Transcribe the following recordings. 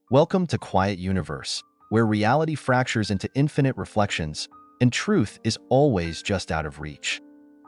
Welcome to Quiet Universe, where reality fractures into infinite reflections, and truth is always just out of reach.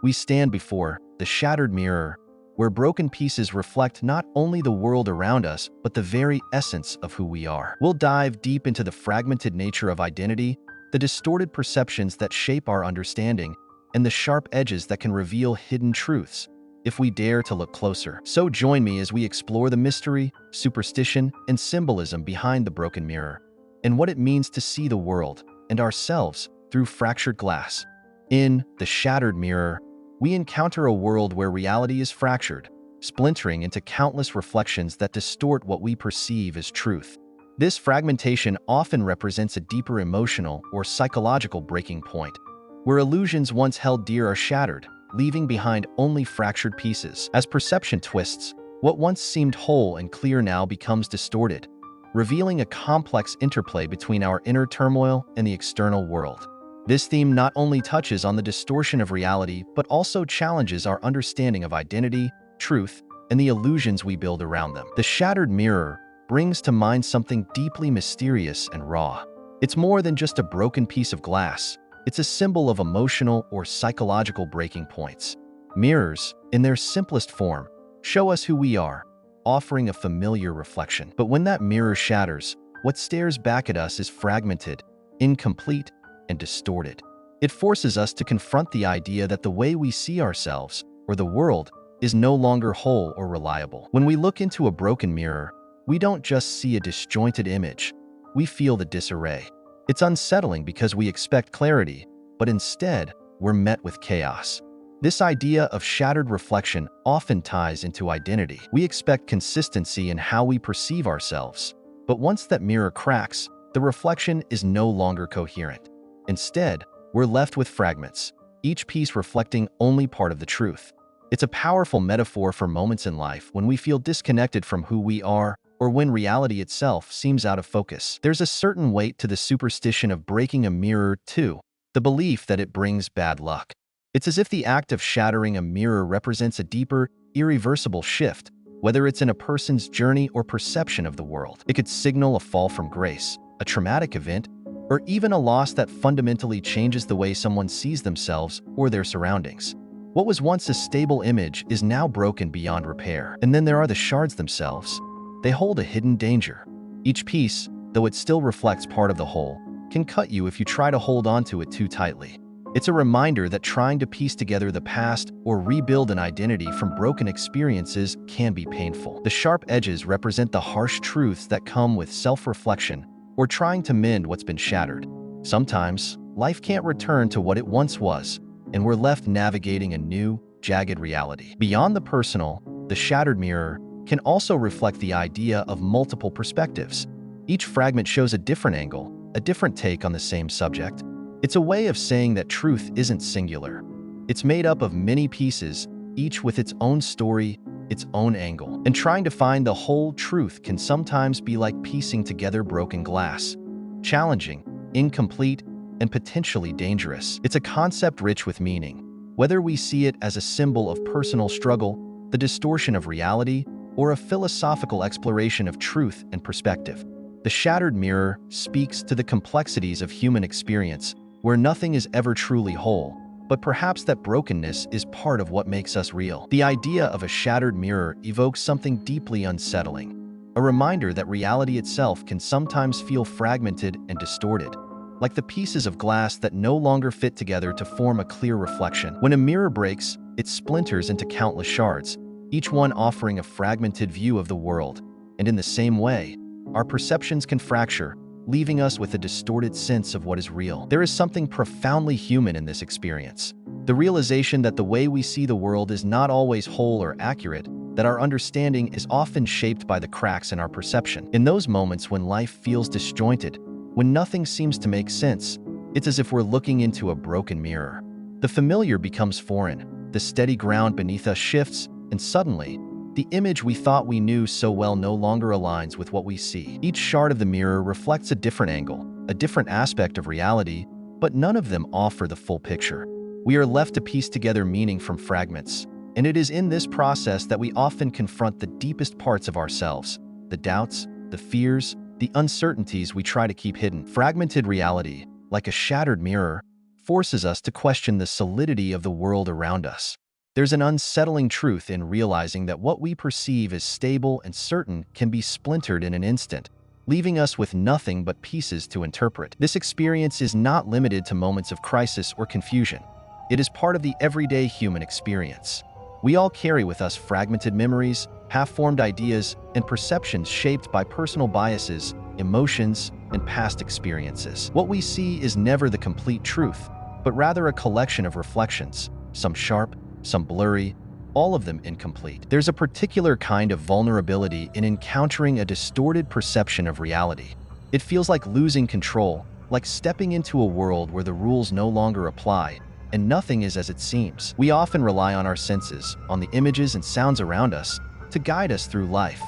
We stand before the shattered mirror, where broken pieces reflect not only the world around us, but the very essence of who we are. We'll dive deep into the fragmented nature of identity, the distorted perceptions that shape our understanding, and the sharp edges that can reveal hidden truths if we dare to look closer. So join me as we explore the mystery, superstition, and symbolism behind the broken mirror, and what it means to see the world and ourselves through fractured glass. In The Shattered Mirror, we encounter a world where reality is fractured, splintering into countless reflections that distort what we perceive as truth. This fragmentation often represents a deeper emotional or psychological breaking point, where illusions once held dear are shattered, leaving behind only fractured pieces. As perception twists, what once seemed whole and clear now becomes distorted, revealing a complex interplay between our inner turmoil and the external world. This theme not only touches on the distortion of reality, but also challenges our understanding of identity, truth, and the illusions we build around them. The Shattered Mirror brings to mind something deeply mysterious and raw. It's more than just a broken piece of glass. It's a symbol of emotional or psychological breaking points. Mirrors, in their simplest form, show us who we are, offering a familiar reflection. But when that mirror shatters, what stares back at us is fragmented, incomplete, and distorted. It forces us to confront the idea that the way we see ourselves, or the world, is no longer whole or reliable. When we look into a broken mirror, we don't just see a disjointed image, we feel the disarray. It's unsettling because we expect clarity, but instead, we're met with chaos. This idea of shattered reflection often ties into identity. We expect consistency in how we perceive ourselves, but once that mirror cracks, the reflection is no longer coherent. Instead, we're left with fragments, each piece reflecting only part of the truth. It's a powerful metaphor for moments in life when we feel disconnected from who we are, or when reality itself seems out of focus. There's a certain weight to the superstition of breaking a mirror too, the belief that it brings bad luck. It's as if the act of shattering a mirror represents a deeper, irreversible shift, whether it's in a person's journey or perception of the world. It could signal a fall from grace, a traumatic event, or even a loss that fundamentally changes the way someone sees themselves or their surroundings. What was once a stable image is now broken beyond repair. And then there are the shards themselves. They hold a hidden danger. Each piece, though it still reflects part of the whole, can cut you if you try to hold onto it too tightly. It's a reminder that trying to piece together the past or rebuild an identity from broken experiences can be painful. The sharp edges represent the harsh truths that come with self-reflection or trying to mend what's been shattered. Sometimes, life can't return to what it once was, and we're left navigating a new, jagged reality. Beyond the personal, the shattered mirror can also reflect the idea of multiple perspectives. Each fragment shows a different angle, a different take on the same subject. It's a way of saying that truth isn't singular. It's made up of many pieces, each with its own story, its own angle. And trying to find the whole truth can sometimes be like piecing together broken glass. Challenging, incomplete, and potentially dangerous. It's a concept rich with meaning, whether we see it as a symbol of personal struggle, the distortion of reality, or a philosophical exploration of truth and perspective. The Shattered Mirror speaks to the complexities of human experience, where nothing is ever truly whole, but perhaps that brokenness is part of what makes us real. The idea of a shattered mirror evokes something deeply unsettling, a reminder that reality itself can sometimes feel fragmented and distorted, like the pieces of glass that no longer fit together to form a clear reflection. When a mirror breaks, it splinters into countless shards, each one offering a fragmented view of the world. And in the same way, our perceptions can fracture, leaving us with a distorted sense of what is real. There is something profoundly human in this experience. The realization that the way we see the world is not always whole or accurate, that our understanding is often shaped by the cracks in our perception. In those moments when life feels disjointed, when nothing seems to make sense, it's as if we're looking into a broken mirror. The familiar becomes foreign, the steady ground beneath us shifts, and suddenly, the image we thought we knew so well no longer aligns with what we see. Each shard of the mirror reflects a different angle, a different aspect of reality, but none of them offer the full picture. We are left to piece together meaning from fragments, and it is in this process that we often confront the deepest parts of ourselves, the doubts, the fears, the uncertainties we try to keep hidden. Fragmented reality, like a shattered mirror, forces us to question the solidity of the world around us. There's an unsettling truth in realizing that what we perceive as stable and certain can be splintered in an instant, leaving us with nothing but pieces to interpret. This experience is not limited to moments of crisis or confusion. It is part of the everyday human experience. We all carry with us fragmented memories, half-formed ideas, and perceptions shaped by personal biases, emotions, and past experiences. What we see is never the complete truth, but rather a collection of reflections, some sharp, some blurry, all of them incomplete. There's a particular kind of vulnerability in encountering a distorted perception of reality. It feels like losing control, like stepping into a world where the rules no longer apply, and nothing is as it seems. We often rely on our senses, on the images and sounds around us, to guide us through life.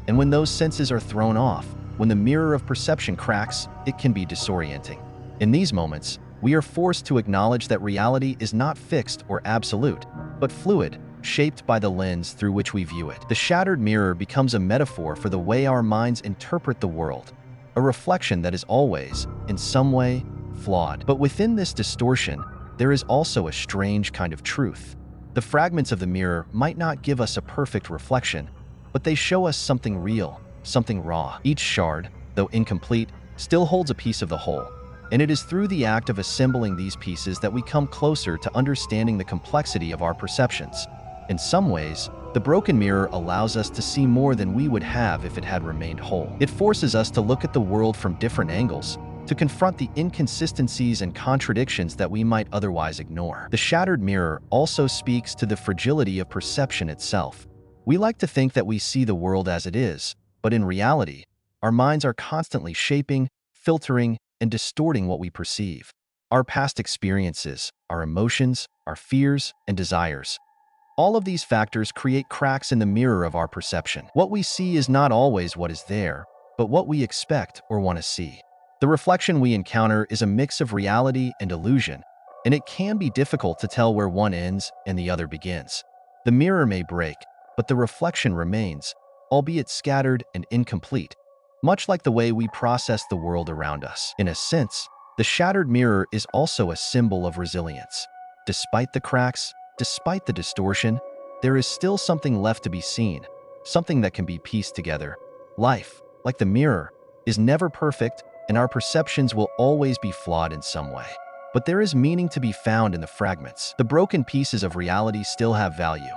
And when those senses are thrown off, when the mirror of perception cracks, it can be disorienting. In these moments, we are forced to acknowledge that reality is not fixed or absolute, but fluid, shaped by the lens through which we view it. The shattered mirror becomes a metaphor for the way our minds interpret the world, a reflection that is always, in some way, flawed. But within this distortion, there is also a strange kind of truth. The fragments of the mirror might not give us a perfect reflection, but they show us something real, something raw. Each shard, though incomplete, still holds a piece of the whole. And it is through the act of assembling these pieces that we come closer to understanding the complexity of our perceptions. In some ways, the broken mirror allows us to see more than we would have if it had remained whole. It forces us to look at the world from different angles, to confront the inconsistencies and contradictions that we might otherwise ignore. The shattered mirror also speaks to the fragility of perception itself. We like to think that we see the world as it is, but in reality, our minds are constantly shaping, filtering, and distorting what we perceive. Our past experiences, our emotions, our fears, and desires. All of these factors create cracks in the mirror of our perception. What we see is not always what is there, but what we expect or want to see. The reflection we encounter is a mix of reality and illusion, and it can be difficult to tell where one ends and the other begins. The mirror may break, but the reflection remains, albeit scattered and incomplete, much like the way we process the world around us. In a sense, the shattered mirror is also a symbol of resilience. Despite the cracks, despite the distortion, there is still something left to be seen, something that can be pieced together. Life, like the mirror, is never perfect, and our perceptions will always be flawed in some way. But there is meaning to be found in the fragments. The broken pieces of reality still have value.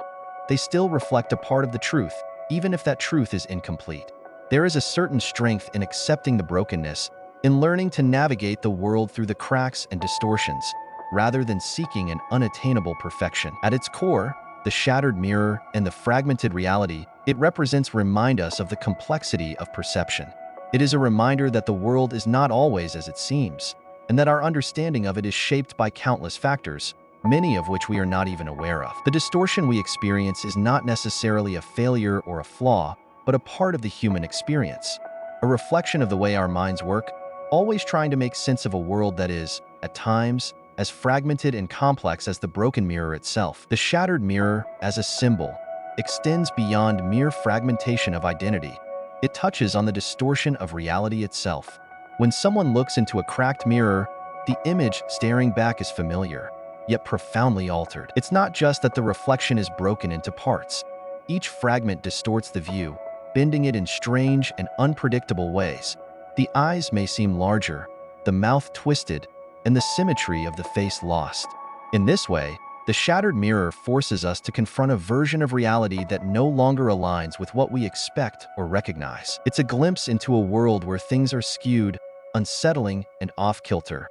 They still reflect a part of the truth, even if that truth is incomplete. There is a certain strength in accepting the brokenness, in learning to navigate the world through the cracks and distortions, rather than seeking an unattainable perfection. At its core, the shattered mirror and the fragmented reality, it remind us of the complexity of perception. It is a reminder that the world is not always as it seems, and that our understanding of it is shaped by countless factors, many of which we are not even aware of. The distortion we experience is not necessarily a failure or a flaw, but a part of the human experience, a reflection of the way our minds work, always trying to make sense of a world that is, at times, as fragmented and complex as the broken mirror itself. The shattered mirror, as a symbol, extends beyond mere fragmentation of identity. It touches on the distortion of reality itself. When someone looks into a cracked mirror, the image staring back is familiar, yet profoundly altered. It's not just that the reflection is broken into parts. Each fragment distorts the view, bending it in strange and unpredictable ways. The eyes may seem larger, the mouth twisted, and the symmetry of the face lost. In this way, the shattered mirror forces us to confront a version of reality that no longer aligns with what we expect or recognize. It's a glimpse into a world where things are skewed, unsettling, and off-kilter,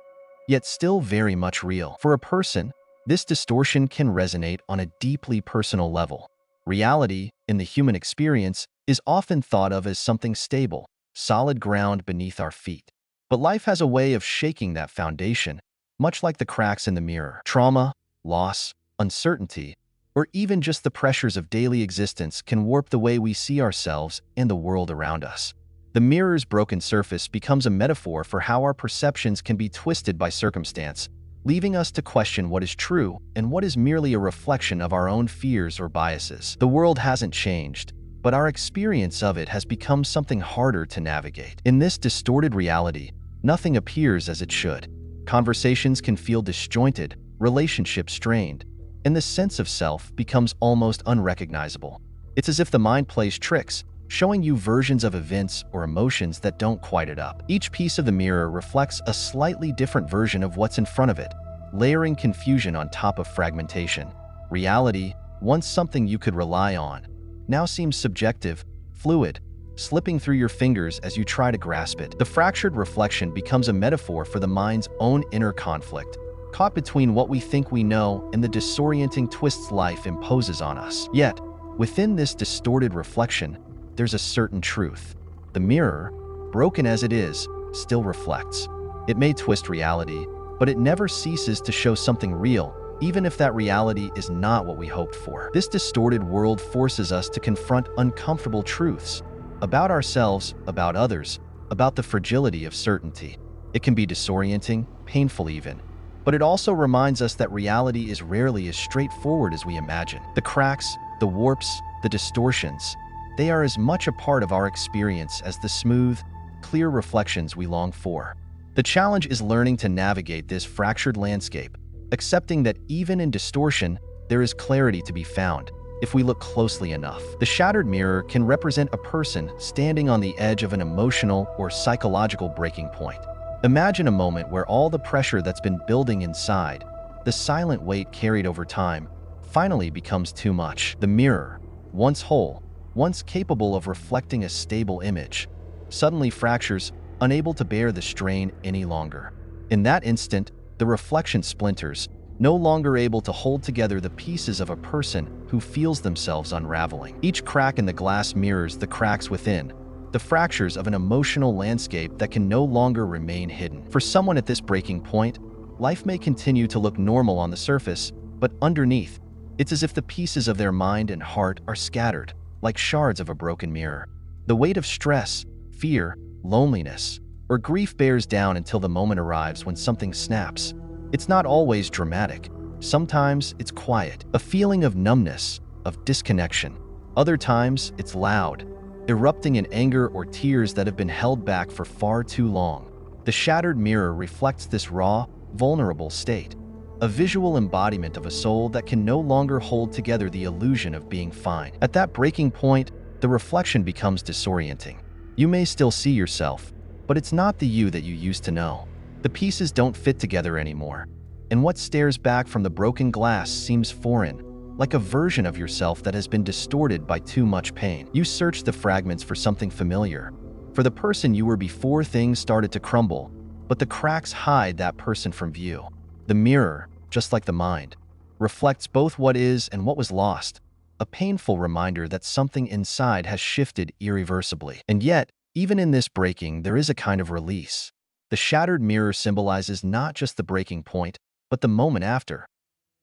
yet still very much real. For a person, this distortion can resonate on a deeply personal level. Reality, in the human experience, is often thought of as something stable, solid ground beneath our feet. But life has a way of shaking that foundation, much like the cracks in the mirror. Trauma, loss, uncertainty, or even just the pressures of daily existence can warp the way we see ourselves and the world around us. The mirror's broken surface becomes a metaphor for how our perceptions can be twisted by circumstance, leaving us to question what is true and what is merely a reflection of our own fears or biases. The world hasn't changed, but our experience of it has become something harder to navigate. In this distorted reality, nothing appears as it should. Conversations can feel disjointed, relationships strained, and the sense of self becomes almost unrecognizable. It's as if the mind plays tricks, showing you versions of events or emotions that don't quite add up. Each piece of the mirror reflects a slightly different version of what's in front of it, layering confusion on top of fragmentation. Reality, once something you could rely on, now seems subjective, fluid, slipping through your fingers as you try to grasp it. The fractured reflection becomes a metaphor for the mind's own inner conflict, caught between what we think we know and the disorienting twists life imposes on us. Yet, within this distorted reflection, there's a certain truth. The mirror, broken as it is, still reflects. It may twist reality, but it never ceases to show something real, even if that reality is not what we hoped for. This distorted world forces us to confront uncomfortable truths about ourselves, about others, about the fragility of certainty. It can be disorienting, painful even, but it also reminds us that reality is rarely as straightforward as we imagine. The cracks, the warps, the distortions, they are as much a part of our experience as the smooth, clear reflections we long for. The challenge is learning to navigate this fractured landscape, accepting that even in distortion, there is clarity to be found if we look closely enough. The shattered mirror can represent a person standing on the edge of an emotional or psychological breaking point. Imagine a moment where all the pressure that's been building inside, the silent weight carried over time, finally becomes too much. The mirror, once whole, once capable of reflecting a stable image, suddenly fractures, unable to bear the strain any longer. In that instant, the reflection splinters, no longer able to hold together the pieces of a person who feels themselves unraveling. Each crack in the glass mirrors the cracks within, the fractures of an emotional landscape that can no longer remain hidden. For someone at this breaking point, life may continue to look normal on the surface, but underneath, it's as if the pieces of their mind and heart are scattered, like shards of a broken mirror. The weight of stress, fear, loneliness, or grief bears down until the moment arrives when something snaps. It's not always dramatic. Sometimes it's quiet, a feeling of numbness, of disconnection. Other times it's loud, erupting in anger or tears that have been held back for far too long. The shattered mirror reflects this raw, vulnerable state, a visual embodiment of a soul that can no longer hold together the illusion of being fine. At that breaking point, the reflection becomes disorienting. You may still see yourself, but it's not the you that you used to know. The pieces don't fit together anymore, and what stares back from the broken glass seems foreign, like a version of yourself that has been distorted by too much pain. You search the fragments for something familiar, for the person you were before things started to crumble, but the cracks hide that person from view. The mirror, just like the mind, reflects both what is and what was lost, a painful reminder that something inside has shifted irreversibly. And yet, even in this breaking, there is a kind of release. The shattered mirror symbolizes not just the breaking point, but the moment after.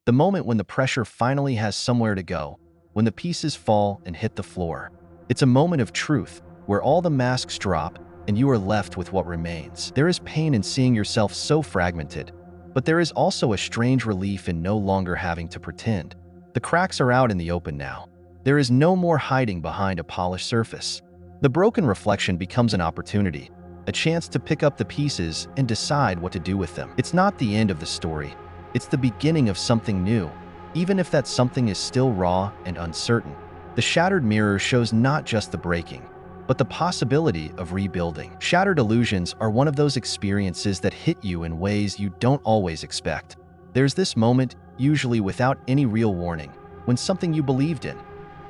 The moment when the pressure finally has somewhere to go, when the pieces fall and hit the floor. It's a moment of truth, where all the masks drop and you are left with what remains. There is pain in seeing yourself so fragmented, but there is also a strange relief in no longer having to pretend. The cracks are out in the open now. There is no more hiding behind a polished surface. The broken reflection becomes an opportunity, a chance to pick up the pieces and decide what to do with them. It's not the end of the story. It's the beginning of something new, even if that something is still raw and uncertain. The shattered mirror shows not just the breaking, but the possibility of rebuilding. Shattered illusions are one of those experiences that hit you in ways you don't always expect. There's this moment, usually without any real warning, when something you believed in,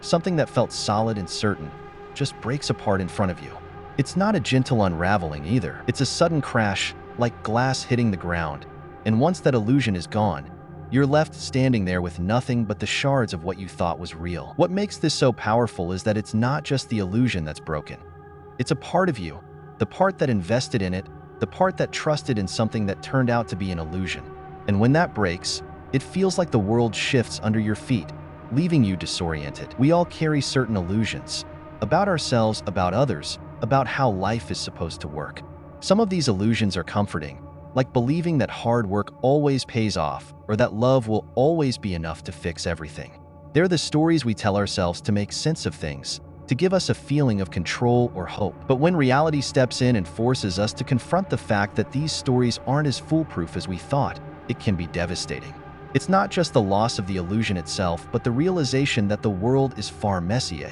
something that felt solid and certain, just breaks apart in front of you. It's not a gentle unraveling either. It's a sudden crash, like glass hitting the ground, and once that illusion is gone, you're left standing there with nothing but the shards of what you thought was real. What makes this so powerful is that it's not just the illusion that's broken. It's a part of you, the part that invested in it, the part that trusted in something that turned out to be an illusion. And when that breaks, it feels like the world shifts under your feet, leaving you disoriented. We all carry certain illusions, about ourselves, about others, about how life is supposed to work. Some of these illusions are comforting, like believing that hard work always pays off or that love will always be enough to fix everything. They're the stories we tell ourselves to make sense of things, to give us a feeling of control or hope. But when reality steps in and forces us to confront the fact that these stories aren't as foolproof as we thought, it can be devastating. It's not just the loss of the illusion itself, but the realization that the world is far messier,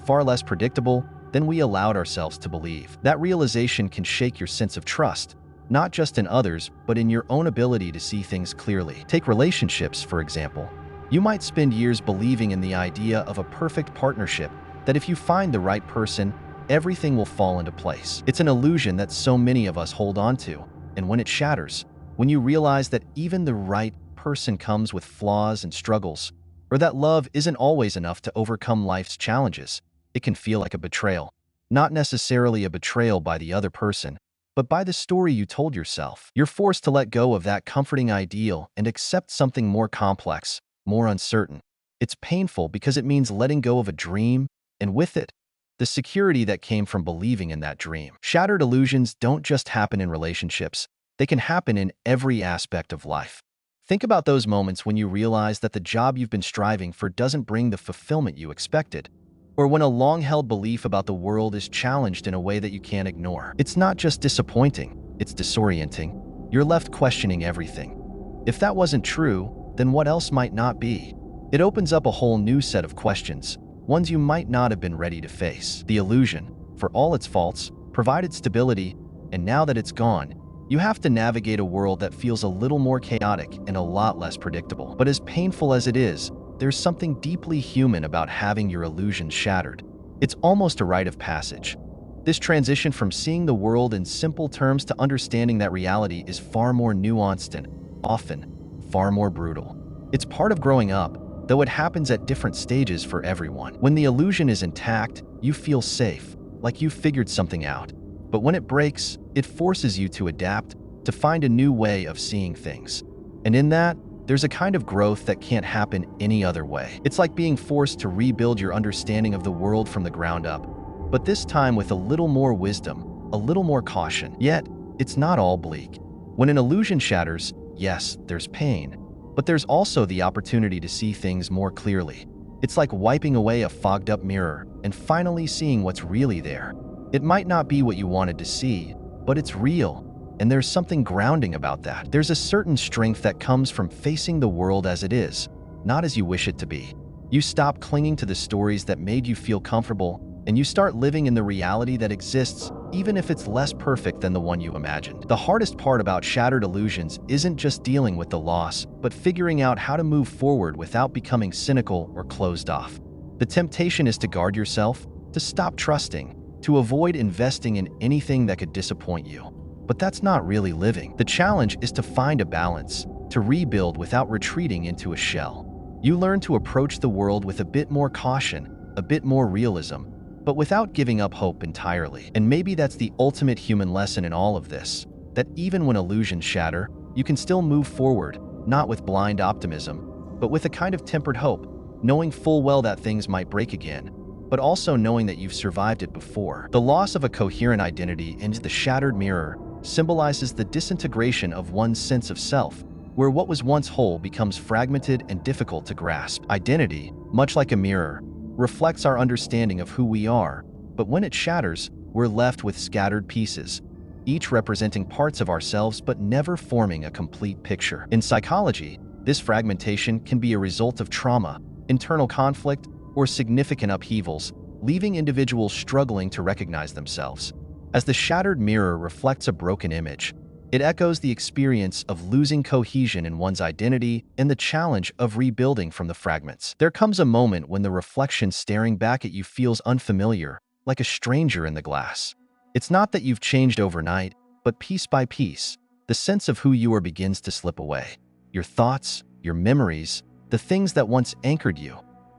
far less predictable than we allowed ourselves to believe. That realization can shake your sense of trust, not just in others, but in your own ability to see things clearly. Take relationships, for example. You might spend years believing in the idea of a perfect partnership, that if you find the right person, everything will fall into place. It's an illusion that so many of us hold on to, and when it shatters, when you realize that even the right person comes with flaws and struggles, or that love isn't always enough to overcome life's challenges, it can feel like a betrayal. Not necessarily a betrayal by the other person, but by the story you told yourself. You're forced to let go of that comforting ideal and accept something more complex, more uncertain. It's painful because it means letting go of a dream, and with it, the security that came from believing in that dream. Shattered illusions don't just happen in relationships, they can happen in every aspect of life. Think about those moments when you realize that the job you've been striving for doesn't bring the fulfillment you expected, or when a long-held belief about the world is challenged in a way that you can't ignore. It's not just disappointing, it's disorienting. You're left questioning everything. If that wasn't true, then what else might not be? It opens up a whole new set of questions, ones you might not have been ready to face. The illusion, for all its faults, provided stability, and now that it's gone, you have to navigate a world that feels a little more chaotic and a lot less predictable. But as painful as it is, there's something deeply human about having your illusions shattered. It's almost a rite of passage. This transition from seeing the world in simple terms to understanding that reality is far more nuanced and, often, far more brutal. It's part of growing up, though it happens at different stages for everyone. When the illusion is intact, you feel safe, like you've figured something out. But when it breaks, it forces you to adapt, to find a new way of seeing things. And in that, there's a kind of growth that can't happen any other way. It's like being forced to rebuild your understanding of the world from the ground up, but this time with a little more wisdom, a little more caution. Yet, it's not all bleak. When an illusion shatters, yes, there's pain, but there's also the opportunity to see things more clearly. It's like wiping away a fogged-up mirror and finally seeing what's really there. It might not be what you wanted to see, but it's real. And there's something grounding about that. There's a certain strength that comes from facing the world as it is, not as you wish it to be. You stop clinging to the stories that made you feel comfortable, and you start living in the reality that exists, even if it's less perfect than the one you imagined. The hardest part about shattered illusions isn't just dealing with the loss, but figuring out how to move forward without becoming cynical or closed off. The temptation is to guard yourself, to stop trusting, to avoid investing in anything that could disappoint you. But that's not really living. The challenge is to find a balance, to rebuild without retreating into a shell. You learn to approach the world with a bit more caution, a bit more realism, but without giving up hope entirely. And maybe that's the ultimate human lesson in all of this, that even when illusions shatter, you can still move forward, not with blind optimism, but with a kind of tempered hope, knowing full well that things might break again, but also knowing that you've survived it before. The loss of a coherent identity into the shattered mirror symbolizes the disintegration of one's sense of self, where what was once whole becomes fragmented and difficult to grasp. Identity, much like a mirror, reflects our understanding of who we are, but when it shatters, we're left with scattered pieces, each representing parts of ourselves but never forming a complete picture. In psychology, this fragmentation can be a result of trauma, internal conflict, or significant upheavals, leaving individuals struggling to recognize themselves. As the shattered mirror reflects a broken image, it echoes the experience of losing cohesion in one's identity and the challenge of rebuilding from the fragments. There comes a moment when the reflection staring back at you feels unfamiliar, like a stranger in the glass. It's not that you've changed overnight, but piece by piece, the sense of who you are begins to slip away. Your thoughts, your memories, the things that once anchored you,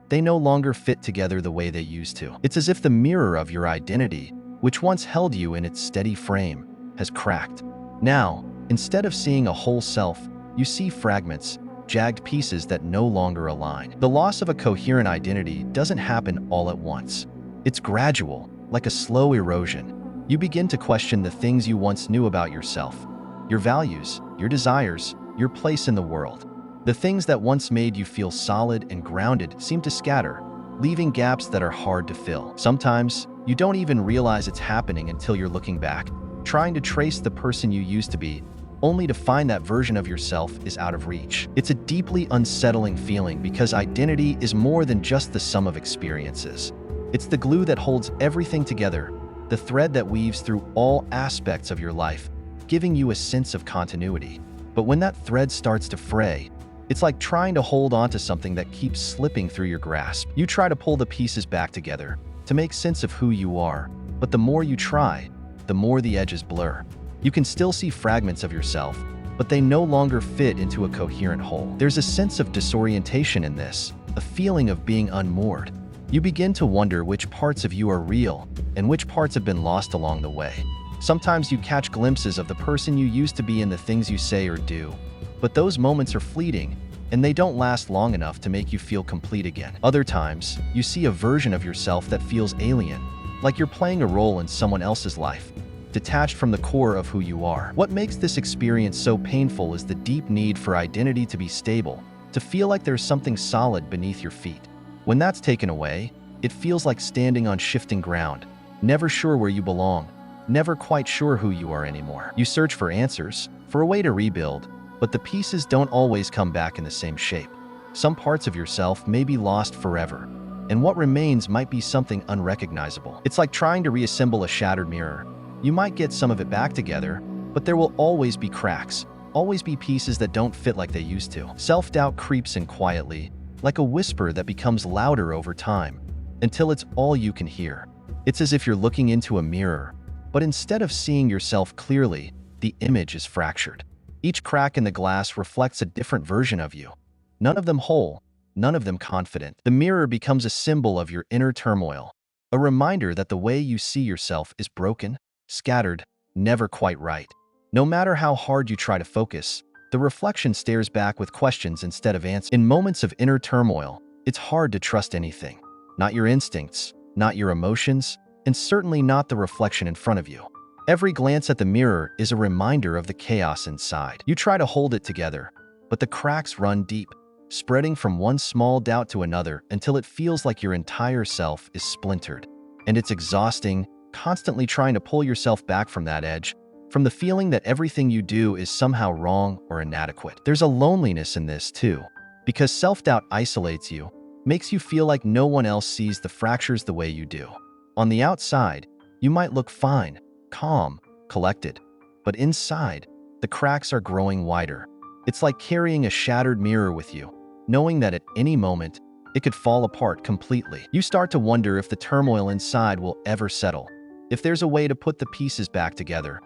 they no longer fit together the way they used to. It's as if the mirror of your identity, which once held you in its steady frame, has cracked. Now, instead of seeing a whole self, you see fragments, jagged pieces that no longer align. The loss of a coherent identity doesn't happen all at once. It's gradual, like a slow erosion. You begin to question the things you once knew about yourself, your values, your desires, your place in the world. The things that once made you feel solid and grounded seem to scatter, leaving gaps that are hard to fill. Sometimes, you don't even realize it's happening until you're looking back, trying to trace the person you used to be, only to find that version of yourself is out of reach. It's a deeply unsettling feeling because identity is more than just the sum of experiences. It's the glue that holds everything together, the thread that weaves through all aspects of your life, giving you a sense of continuity. But when that thread starts to fray, it's like trying to hold on to something that keeps slipping through your grasp. You try to pull the pieces back together to make sense of who you are, but the more you try, the more the edges blur. You can still see fragments of yourself, but they no longer fit into a coherent whole. There's a sense of disorientation in this, a feeling of being unmoored. You begin to wonder which parts of you are real and which parts have been lost along the way. Sometimes you catch glimpses of the person you used to be in the things you say or do, but those moments are fleeting, and they don't last long enough to make you feel complete again. Other times, you see a version of yourself that feels alien, like you're playing a role in someone else's life, detached from the core of who you are. What makes this experience so painful is the deep need for identity to be stable, to feel like there's something solid beneath your feet. When that's taken away, it feels like standing on shifting ground, never sure where you belong, never quite sure who you are anymore. You search for answers, for a way to rebuild, but the pieces don't always come back in the same shape. Some parts of yourself may be lost forever, and what remains might be something unrecognizable. It's like trying to reassemble a shattered mirror. You might get some of it back together, but there will always be cracks, always be pieces that don't fit like they used to. Self-doubt creeps in quietly, like a whisper that becomes louder over time, until it's all you can hear. It's as if you're looking into a mirror, but instead of seeing yourself clearly, the image is fractured. Each crack in the glass reflects a different version of you. None of them whole, none of them confident. The mirror becomes a symbol of your inner turmoil, a reminder that the way you see yourself is broken, scattered, never quite right. No matter how hard you try to focus, the reflection stares back with questions instead of answers. In moments of inner turmoil, it's hard to trust anything. Not your instincts, not your emotions, and certainly not the reflection in front of you. Every glance at the mirror is a reminder of the chaos inside. You try to hold it together, but the cracks run deep, spreading from one small doubt to another until it feels like your entire self is splintered. And it's exhausting, constantly trying to pull yourself back from that edge, from the feeling that everything you do is somehow wrong or inadequate. There's a loneliness in this too, because self-doubt isolates you, makes you feel like no one else sees the fractures the way you do. On the outside, you might look fine, calm, collected, but inside, the cracks are growing wider. It's like carrying a shattered mirror with you, knowing that at any moment, it could fall apart completely. You start to wonder if the turmoil inside will ever settle, if there's a way to put the pieces back together,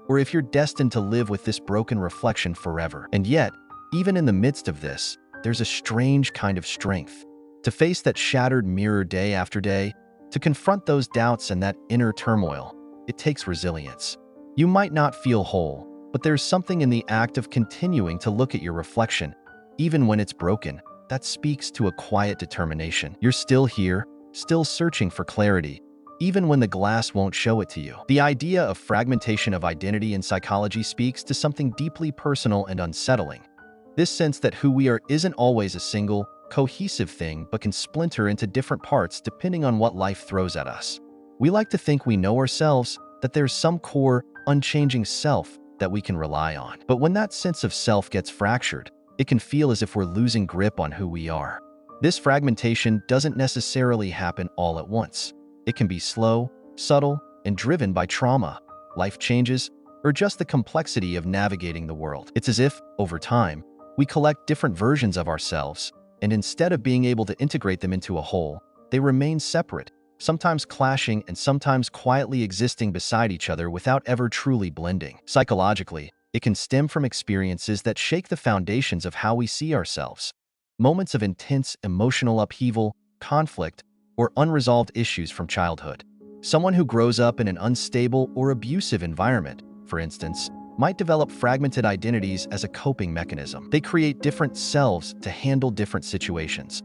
or if you're destined to live with this broken reflection forever. And yet, even in the midst of this, there's a strange kind of strength. To face that shattered mirror day after day, to confront those doubts and that inner turmoil, it takes resilience. You might not feel whole, but there's something in the act of continuing to look at your reflection, even when it's broken, that speaks to a quiet determination. You're still here, still searching for clarity, even when the glass won't show it to you. The idea of fragmentation of identity in psychology speaks to something deeply personal and unsettling. This sense that who we are isn't always a single, cohesive thing, but can splinter into different parts depending on what life throws at us. We like to think we know ourselves, that there's some core, unchanging self that we can rely on. But when that sense of self gets fractured, it can feel as if we're losing grip on who we are. This fragmentation doesn't necessarily happen all at once. It can be slow, subtle, and driven by trauma, life changes, or just the complexity of navigating the world. It's as if, over time, we collect different versions of ourselves, and instead of being able to integrate them into a whole, they remain separate, sometimes clashing and sometimes quietly existing beside each other without ever truly blending. Psychologically, it can stem from experiences that shake the foundations of how we see ourselves. Moments of intense emotional upheaval, conflict, or unresolved issues from childhood. Someone who grows up in an unstable or abusive environment, for instance, might develop fragmented identities as a coping mechanism. They create different selves to handle different situations.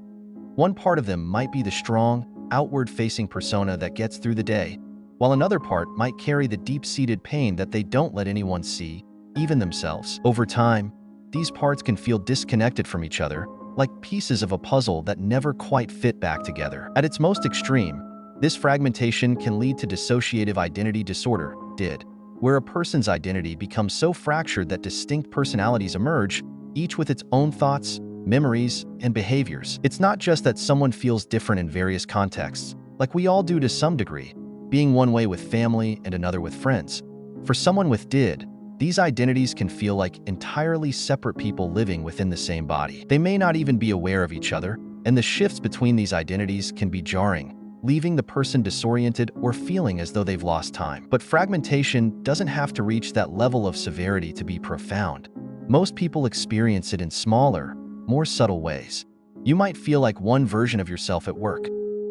One part of them might be the strong, outward-facing persona that gets through the day, while another part might carry the deep-seated pain that they don't let anyone see, even themselves. Over time, these parts can feel disconnected from each other, like pieces of a puzzle that never quite fit back together. At its most extreme, this fragmentation can lead to dissociative identity disorder, DID, where a person's identity becomes so fractured that distinct personalities emerge, each with its own thoughts, memories, and behaviors. It's not just that someone feels different in various contexts, like we all do to some degree, being one way with family and another with friends. For someone with DID, these identities can feel like entirely separate people living within the same body. They may not even be aware of each other, and the shifts between these identities can be jarring, leaving the person disoriented or feeling as though they've lost time. But fragmentation doesn't have to reach that level of severity to be profound. Most people experience it in smaller, more subtle ways. You might feel like one version of yourself at work,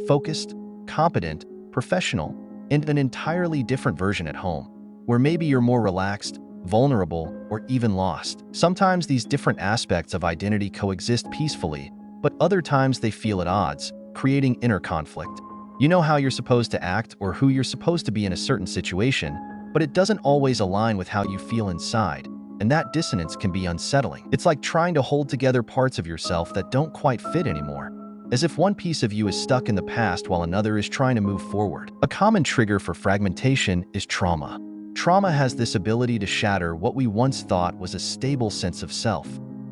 focused, competent, professional, and an entirely different version at home, where maybe you're more relaxed, vulnerable, or even lost. Sometimes these different aspects of identity coexist peacefully, but other times they feel at odds, creating inner conflict. You know how you're supposed to act or who you're supposed to be in a certain situation, but it doesn't always align with how you feel inside, and that dissonance can be unsettling. It's like trying to hold together parts of yourself that don't quite fit anymore, as if one piece of you is stuck in the past while another is trying to move forward. A common trigger for fragmentation is trauma. Trauma has this ability to shatter what we once thought was a stable sense of self.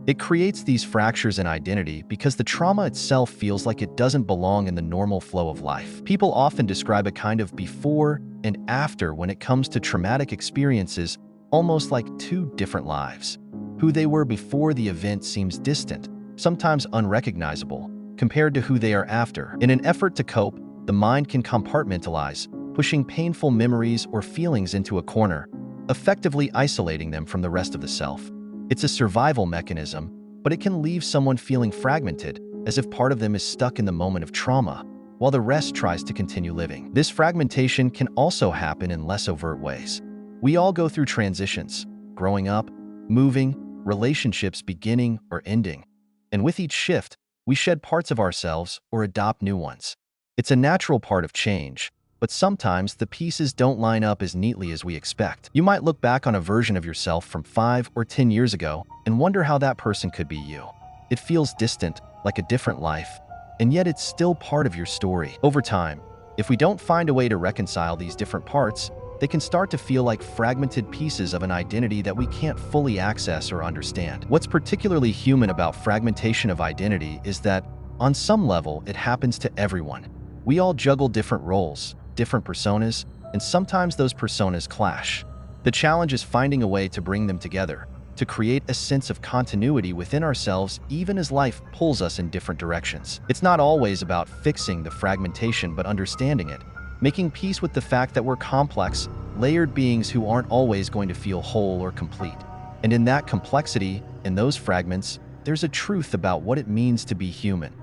It creates these fractures in identity because the trauma itself feels like it doesn't belong in the normal flow of life. People often describe a kind of before and after when it comes to traumatic experiences, almost like two different lives. Who they were before the event seems distant, sometimes unrecognizable, compared to who they are after. In an effort to cope, the mind can compartmentalize, pushing painful memories or feelings into a corner, effectively isolating them from the rest of the self. It's a survival mechanism, but it can leave someone feeling fragmented, as if part of them is stuck in the moment of trauma, while the rest tries to continue living. This fragmentation can also happen in less overt ways. We all go through transitions, growing up, moving, relationships beginning or ending. And with each shift, we shed parts of ourselves or adopt new ones. It's a natural part of change, but sometimes the pieces don't line up as neatly as we expect. You might look back on a version of yourself from 5 or 10 years ago and wonder how that person could be you. It feels distant, like a different life, and yet it's still part of your story. Over time, if we don't find a way to reconcile these different parts, they can start to feel like fragmented pieces of an identity that we can't fully access or understand. What's particularly human about fragmentation of identity is that, on some level, it happens to everyone. We all juggle different roles, different personas, and sometimes those personas clash. The challenge is finding a way to bring them together, to create a sense of continuity within ourselves even as life pulls us in different directions. It's not always about fixing the fragmentation but understanding it, making peace with the fact that we're complex, layered beings who aren't always going to feel whole or complete. And in that complexity, in those fragments, there's a truth about what it means to be human.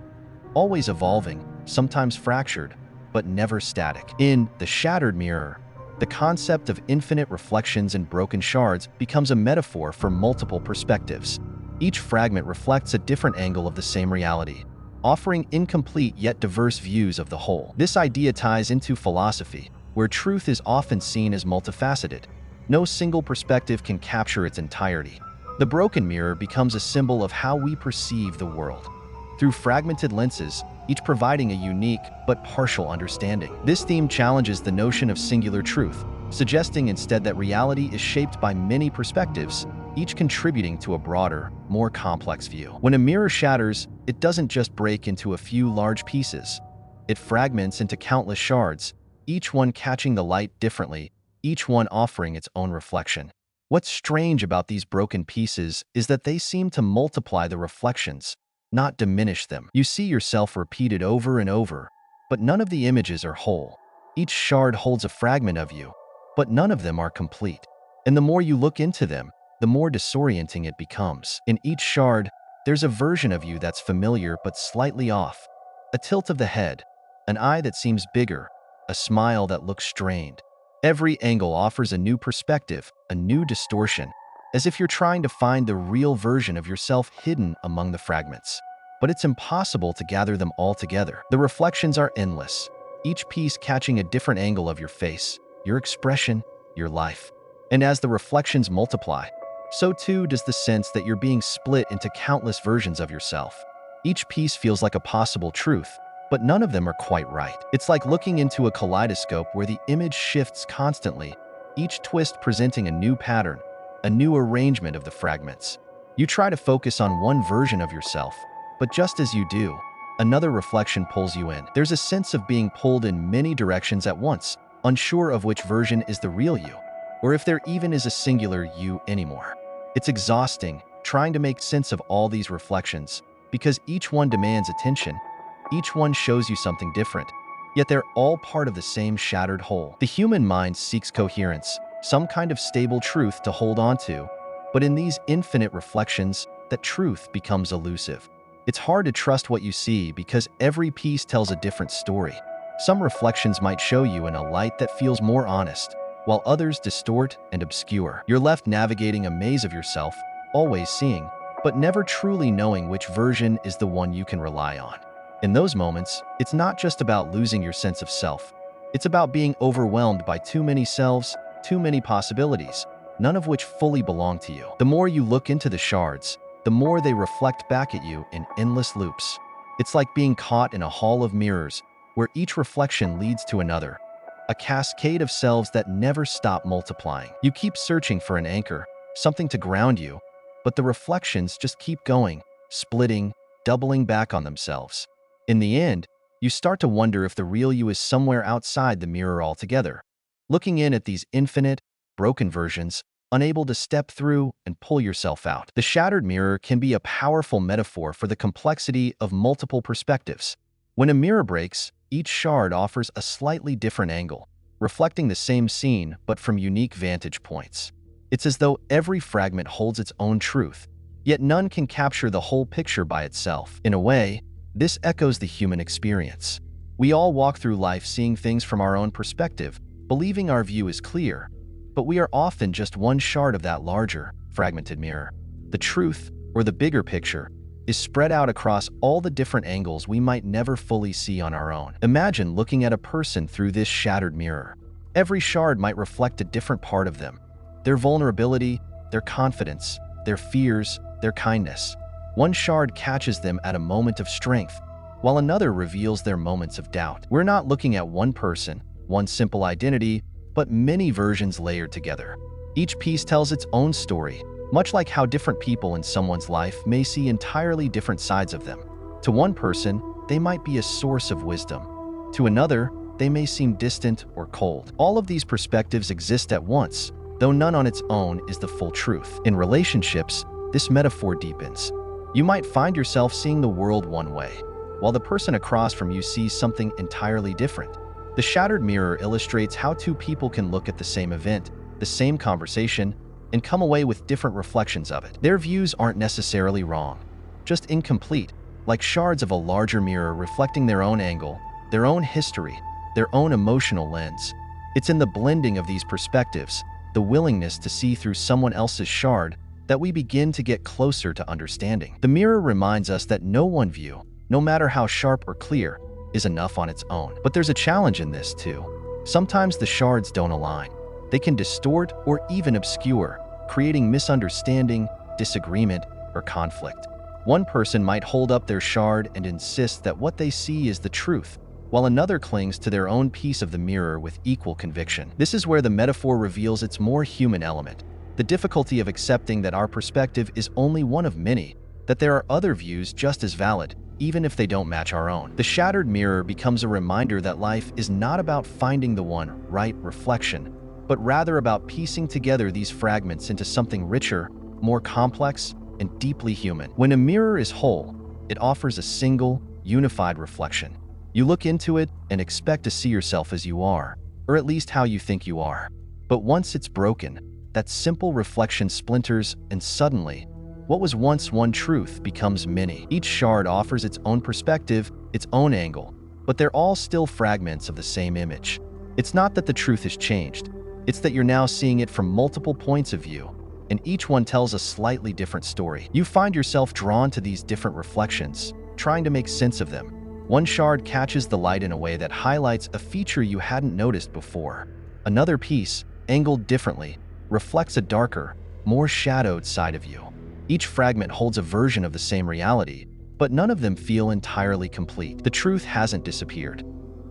Always evolving, sometimes fractured, but never static. In The Shattered Mirror, the concept of infinite reflections and broken shards becomes a metaphor for multiple perspectives. Each fragment reflects a different angle of the same reality, offering incomplete yet diverse views of the whole. This idea ties into philosophy, where truth is often seen as multifaceted. No single perspective can capture its entirety. The broken mirror becomes a symbol of how we perceive the world, through fragmented lenses, each providing a unique but partial understanding. This theme challenges the notion of singular truth, suggesting instead that reality is shaped by many perspectives, each contributing to a broader, more complex view. When a mirror shatters, it doesn't just break into a few large pieces. It fragments into countless shards, each one catching the light differently, each one offering its own reflection. What's strange about these broken pieces is that they seem to multiply the reflections, not diminish them. You see yourself repeated over and over, but none of the images are whole. Each shard holds a fragment of you, but none of them are complete. And the more you look into them, the more disorienting it becomes. In each shard, there's a version of you that's familiar but slightly off. A tilt of the head, an eye that seems bigger, a smile that looks strained. Every angle offers a new perspective, a new distortion, as if you're trying to find the real version of yourself hidden among the fragments. But it's impossible to gather them all together. The reflections are endless, each piece catching a different angle of your face, your expression, your life. And as the reflections multiply, so too does the sense that you're being split into countless versions of yourself. Each piece feels like a possible truth, but none of them are quite right. It's like looking into a kaleidoscope where the image shifts constantly, each twist presenting a new pattern, a new arrangement of the fragments. You try to focus on one version of yourself, but just as you do, another reflection pulls you in. There's a sense of being pulled in many directions at once, unsure of which version is the real you, or if there even is a singular you anymore. It's exhausting, trying to make sense of all these reflections, because each one demands attention, each one shows you something different, yet they're all part of the same shattered whole. The human mind seeks coherence, some kind of stable truth to hold on to, but in these infinite reflections, that truth becomes elusive. It's hard to trust what you see because every piece tells a different story. Some reflections might show you in a light that feels more honest, while others distort and obscure. You're left navigating a maze of yourself, always seeing, but never truly knowing which version is the one you can rely on. In those moments, it's not just about losing your sense of self. It's about being overwhelmed by too many selves, too many possibilities, none of which fully belong to you. The more you look into the shards, the more they reflect back at you in endless loops. It's like being caught in a hall of mirrors, where each reflection leads to another, a cascade of selves that never stop multiplying. You keep searching for an anchor, something to ground you, but the reflections just keep going, splitting, doubling back on themselves. In the end, you start to wonder if the real you is somewhere outside the mirror altogether, looking in at these infinite, broken versions, unable to step through and pull yourself out. The shattered mirror can be a powerful metaphor for the complexity of multiple perspectives. When a mirror breaks, each shard offers a slightly different angle, reflecting the same scene but from unique vantage points. It's as though every fragment holds its own truth, yet none can capture the whole picture by itself. In a way, this echoes the human experience. We all walk through life seeing things from our own perspective, believing our view is clear, but we are often just one shard of that larger, fragmented mirror. The truth, or the bigger picture, is spread out across all the different angles we might never fully see on our own. Imagine looking at a person through this shattered mirror. Every shard might reflect a different part of them. Their vulnerability, their confidence, their fears, their kindness. One shard catches them at a moment of strength, while another reveals their moments of doubt. We're not looking at one person, one simple identity, but many versions layered together. Each piece tells its own story, much like how different people in someone's life may see entirely different sides of them. To one person, they might be a source of wisdom. To another, they may seem distant or cold. All of these perspectives exist at once, though none on its own is the full truth. In relationships, this metaphor deepens. You might find yourself seeing the world one way, while the person across from you sees something entirely different. The shattered mirror illustrates how two people can look at the same event, the same conversation, and come away with different reflections of it. Their views aren't necessarily wrong, just incomplete, like shards of a larger mirror reflecting their own angle, their own history, their own emotional lens. It's in the blending of these perspectives, the willingness to see through someone else's shard, that we begin to get closer to understanding. The mirror reminds us that no one view, no matter how sharp or clear, is enough on its own. But there's a challenge in this too. Sometimes the shards don't align. They can distort or even obscure, creating misunderstanding, disagreement, or conflict. One person might hold up their shard and insist that what they see is the truth, while another clings to their own piece of the mirror with equal conviction. This is where the metaphor reveals its more human element, the difficulty of accepting that our perspective is only one of many, that there are other views just as valid, even if they don't match our own. The shattered mirror becomes a reminder that life is not about finding the one right reflection, but rather about piecing together these fragments into something richer, more complex, and deeply human. When a mirror is whole, it offers a single, unified reflection. You look into it and expect to see yourself as you are, or at least how you think you are. But once it's broken, that simple reflection splinters, and suddenly, what was once one truth becomes many. Each shard offers its own perspective, its own angle, but they're all still fragments of the same image. It's not that the truth has changed, it's that you're now seeing it from multiple points of view, and each one tells a slightly different story. You find yourself drawn to these different reflections, trying to make sense of them. One shard catches the light in a way that highlights a feature you hadn't noticed before. Another piece, angled differently, reflects a darker, more shadowed side of you. Each fragment holds a version of the same reality, but none of them feel entirely complete. The truth hasn't disappeared.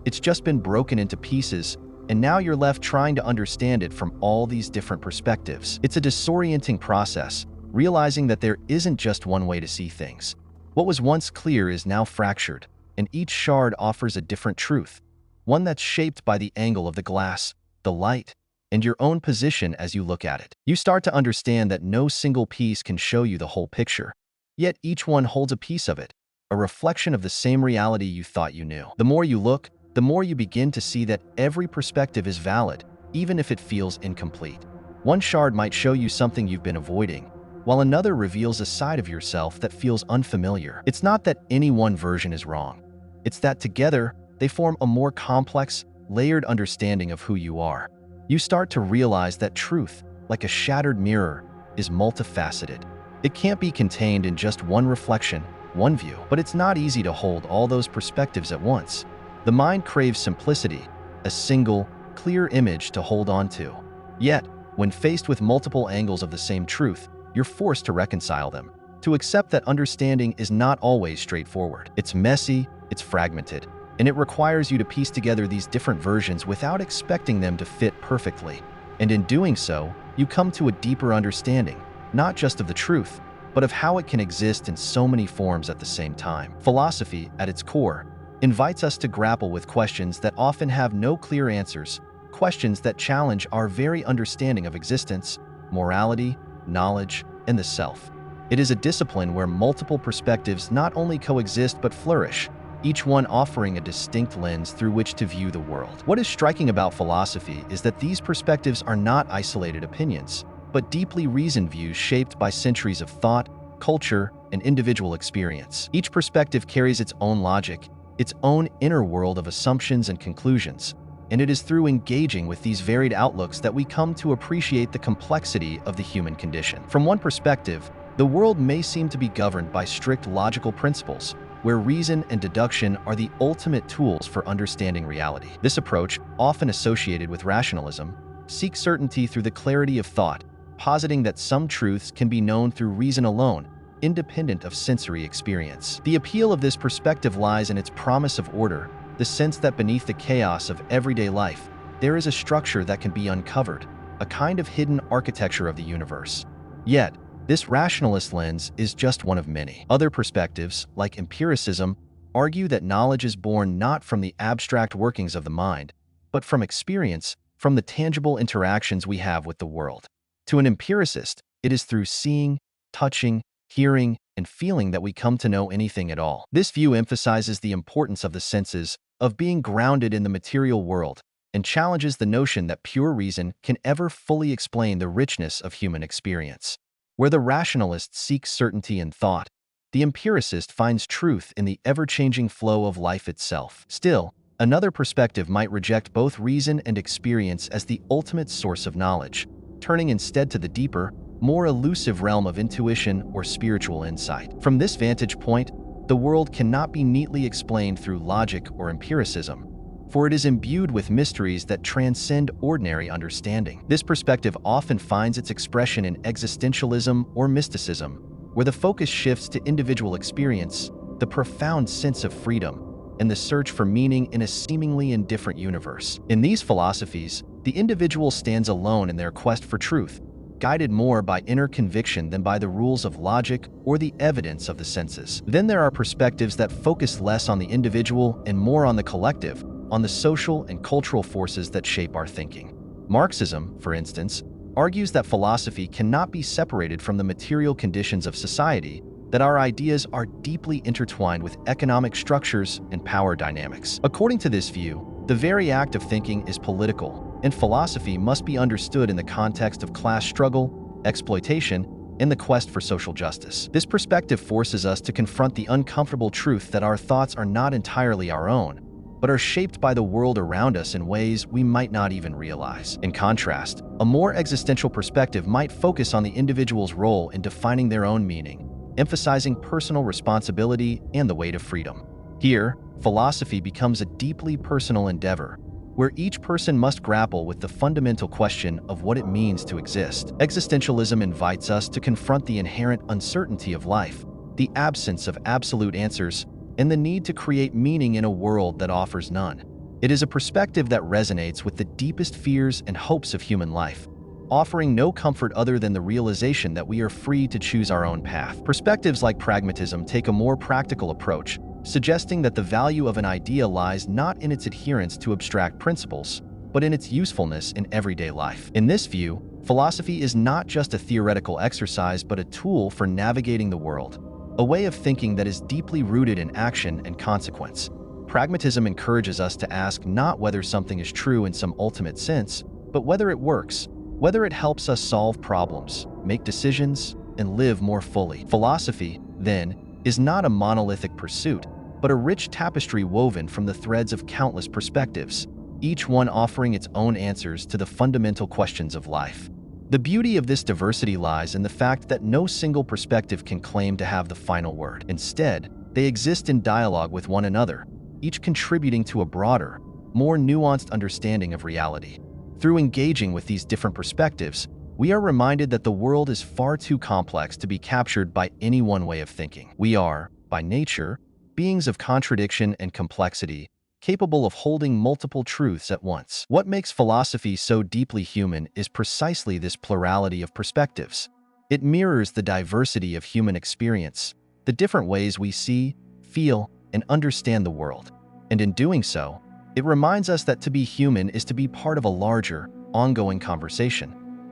It's just been broken into pieces, and now you're left trying to understand it from all these different perspectives. It's a disorienting process, realizing that there isn't just one way to see things. What was once clear is now fractured, and each shard offers a different truth, one that's shaped by the angle of the glass, the light, and your own position as you look at it. You start to understand that no single piece can show you the whole picture, yet each one holds a piece of it, a reflection of the same reality you thought you knew. The more you look, the more you begin to see that every perspective is valid, even if it feels incomplete. One shard might show you something you've been avoiding, while another reveals a side of yourself that feels unfamiliar. It's not that any one version is wrong. It's that together, they form a more complex, layered understanding of who you are. You start to realize that truth, like a shattered mirror, is multifaceted. It can't be contained in just one reflection, one view, but it's not easy to hold all those perspectives at once. The mind craves simplicity, a single, clear image to hold on to. Yet, when faced with multiple angles of the same truth, you're forced to reconcile them, to accept that understanding is not always straightforward. It's messy, it's fragmented, and it requires you to piece together these different versions without expecting them to fit perfectly. And in doing so, you come to a deeper understanding, not just of the truth, but of how it can exist in so many forms at the same time. Philosophy, at its core, invites us to grapple with questions that often have no clear answers, questions that challenge our very understanding of existence, morality, knowledge, and the self. It is a discipline where multiple perspectives not only coexist but flourish, each one offering a distinct lens through which to view the world. What is striking about philosophy is that these perspectives are not isolated opinions, but deeply reasoned views shaped by centuries of thought, culture, and individual experience. Each perspective carries its own logic, its own inner world of assumptions and conclusions, and it is through engaging with these varied outlooks that we come to appreciate the complexity of the human condition. From one perspective, the world may seem to be governed by strict logical principles, where reason and deduction are the ultimate tools for understanding reality. This approach, often associated with rationalism, seeks certainty through the clarity of thought, positing that some truths can be known through reason alone, independent of sensory experience. The appeal of this perspective lies in its promise of order, the sense that beneath the chaos of everyday life, there is a structure that can be uncovered, a kind of hidden architecture of the universe. Yet, this rationalist lens is just one of many. Other perspectives, like empiricism, argue that knowledge is born not from the abstract workings of the mind, but from experience, from the tangible interactions we have with the world. To an empiricist, it is through seeing, touching, hearing, and feeling that we come to know anything at all. This view emphasizes the importance of the senses, of being grounded in the material world, and challenges the notion that pure reason can ever fully explain the richness of human experience. Where the rationalist seeks certainty in thought, the empiricist finds truth in the ever-changing flow of life itself. Still, another perspective might reject both reason and experience as the ultimate source of knowledge, turning instead to the deeper, more elusive realm of intuition or spiritual insight. From this vantage point, the world cannot be neatly explained through logic or empiricism, for it is imbued with mysteries that transcend ordinary understanding. This perspective often finds its expression in existentialism or mysticism, where the focus shifts to individual experience, the profound sense of freedom, and the search for meaning in a seemingly indifferent universe. In these philosophies, the individual stands alone in their quest for truth, guided more by inner conviction than by the rules of logic or the evidence of the senses. Then there are perspectives that focus less on the individual and more on the collective, on the social and cultural forces that shape our thinking. Marxism, for instance, argues that philosophy cannot be separated from the material conditions of society, that our ideas are deeply intertwined with economic structures and power dynamics. According to this view, the very act of thinking is political, and philosophy must be understood in the context of class struggle, exploitation, and the quest for social justice. This perspective forces us to confront the uncomfortable truth that our thoughts are not entirely our own, but are shaped by the world around us in ways we might not even realize. In contrast, a more existential perspective might focus on the individual's role in defining their own meaning, emphasizing personal responsibility and the weight of freedom. Here, philosophy becomes a deeply personal endeavor, where each person must grapple with the fundamental question of what it means to exist. Existentialism invites us to confront the inherent uncertainty of life, the absence of absolute answers, and the need to create meaning in a world that offers none. It is a perspective that resonates with the deepest fears and hopes of human life, offering no comfort other than the realization that we are free to choose our own path. Perspectives like pragmatism take a more practical approach, suggesting that the value of an idea lies not in its adherence to abstract principles, but in its usefulness in everyday life. In this view, philosophy is not just a theoretical exercise but a tool for navigating the world, a way of thinking that is deeply rooted in action and consequence. Pragmatism encourages us to ask not whether something is true in some ultimate sense, but whether it works, whether it helps us solve problems, make decisions, and live more fully. Philosophy, then, is not a monolithic pursuit, but a rich tapestry woven from the threads of countless perspectives, each one offering its own answers to the fundamental questions of life. The beauty of this diversity lies in the fact that no single perspective can claim to have the final word. Instead, they exist in dialogue with one another, each contributing to a broader, more nuanced understanding of reality. Through engaging with these different perspectives, we are reminded that the world is far too complex to be captured by any one way of thinking. We are, by nature, beings of contradiction and complexity, capable of holding multiple truths at once. What makes philosophy so deeply human is precisely this plurality of perspectives. It mirrors the diversity of human experience, the different ways we see, feel, and understand the world. And in doing so, it reminds us that to be human is to be part of a larger, ongoing conversation,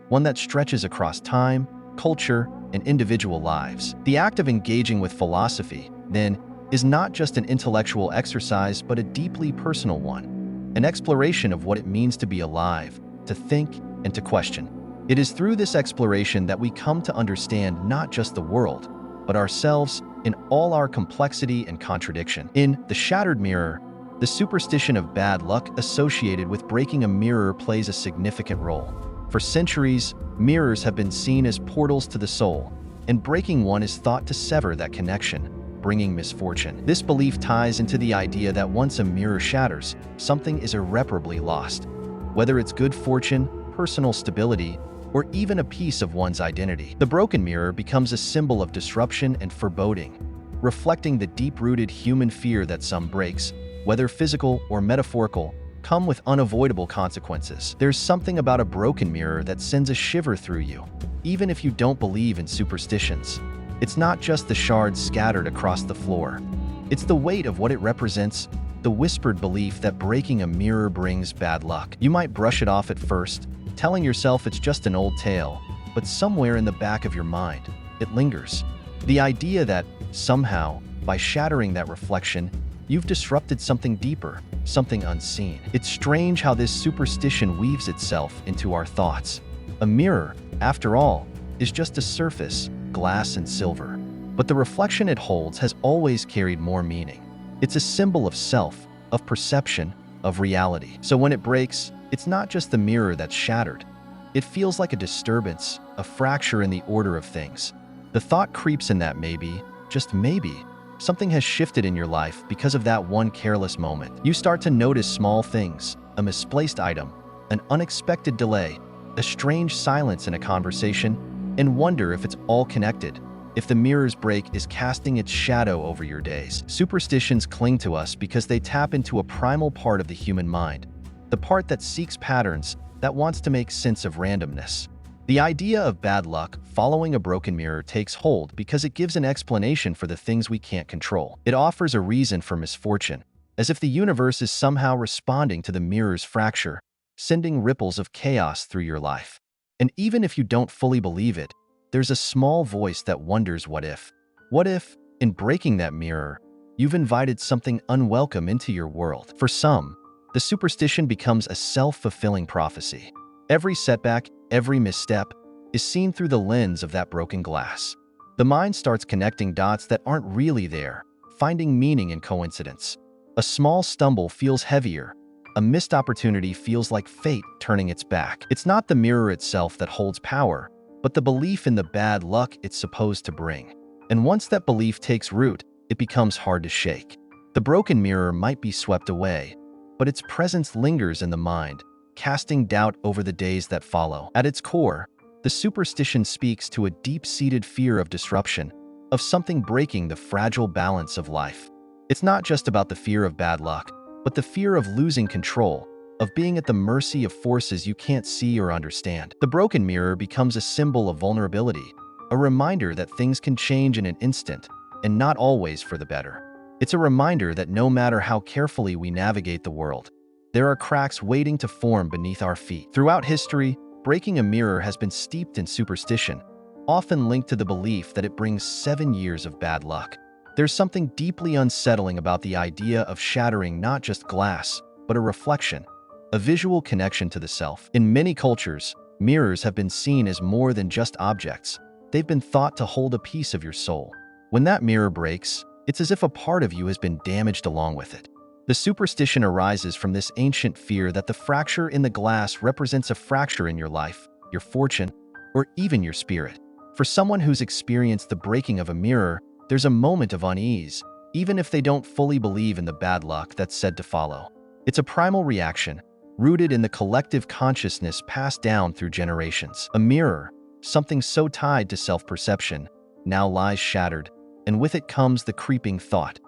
one that stretches across time, culture, and individual lives. The act of engaging with philosophy, then, is not just an intellectual exercise but a deeply personal one, an exploration of what it means to be alive, to think, and to question. It is through this exploration that we come to understand not just the world, but ourselves in all our complexity and contradiction. In The Shattered Mirror, the superstition of bad luck associated with breaking a mirror plays a significant role. For centuries, mirrors have been seen as portals to the soul, and breaking one is thought to sever that connection, bringing misfortune. This belief ties into the idea that once a mirror shatters, something is irreparably lost, whether it's good fortune, personal stability, or even a piece of one's identity. The broken mirror becomes a symbol of disruption and foreboding, reflecting the deep-rooted human fear that some breaks, whether physical or metaphorical, come with unavoidable consequences. There's something about a broken mirror that sends a shiver through you, even if you don't believe in superstitions. It's not just the shards scattered across the floor. It's the weight of what it represents, the whispered belief that breaking a mirror brings bad luck. You might brush it off at first, telling yourself it's just an old tale, but somewhere in the back of your mind, it lingers. The idea that, somehow, by shattering that reflection, you've disrupted something deeper, something unseen. It's strange how this superstition weaves itself into our thoughts. A mirror, after all, is just a surface, glass and silver. But the reflection it holds has always carried more meaning. It's a symbol of self, of perception, of reality. So when it breaks, it's not just the mirror that's shattered. It feels like a disturbance, a fracture in the order of things. The thought creeps in that maybe, just maybe, something has shifted in your life because of that one careless moment. You start to notice small things, a misplaced item, an unexpected delay, a strange silence in a conversation, and wonder if it's all connected, if the mirror's break is casting its shadow over your days. Superstitions cling to us because they tap into a primal part of the human mind, the part that seeks patterns, that wants to make sense of randomness. The idea of bad luck following a broken mirror takes hold because it gives an explanation for the things we can't control. It offers a reason for misfortune, as if the universe is somehow responding to the mirror's fracture, sending ripples of chaos through your life. And even if you don't fully believe it, there's a small voice that wonders what if. What if, in breaking that mirror, you've invited something unwelcome into your world? For some, the superstition becomes a self-fulfilling prophecy. Every setback, every misstep, is seen through the lens of that broken glass. The mind starts connecting dots that aren't really there, finding meaning in coincidence. A small stumble feels heavier. A missed opportunity feels like fate turning its back. It's not the mirror itself that holds power, but the belief in the bad luck it's supposed to bring. And once that belief takes root, it becomes hard to shake. The broken mirror might be swept away, but its presence lingers in the mind, casting doubt over the days that follow. At its core, the superstition speaks to a deep-seated fear of disruption, of something breaking the fragile balance of life. It's not just about the fear of bad luck, but the fear of losing control, of being at the mercy of forces you can't see or understand. The broken mirror becomes a symbol of vulnerability, a reminder that things can change in an instant, and not always for the better. It's a reminder that no matter how carefully we navigate the world, there are cracks waiting to form beneath our feet. Throughout history, breaking a mirror has been steeped in superstition, often linked to the belief that it brings 7 years of bad luck. There's something deeply unsettling about the idea of shattering not just glass, but a reflection, a visual connection to the self. In many cultures, mirrors have been seen as more than just objects. They've been thought to hold a piece of your soul. When that mirror breaks, it's as if a part of you has been damaged along with it. The superstition arises from this ancient fear that the fracture in the glass represents a fracture in your life, your fortune, or even your spirit. For someone who's experienced the breaking of a mirror, there's a moment of unease, even if they don't fully believe in the bad luck that's said to follow. It's a primal reaction, rooted in the collective consciousness passed down through generations. A mirror, something so tied to self-perception, now lies shattered, and with it comes the creeping thought.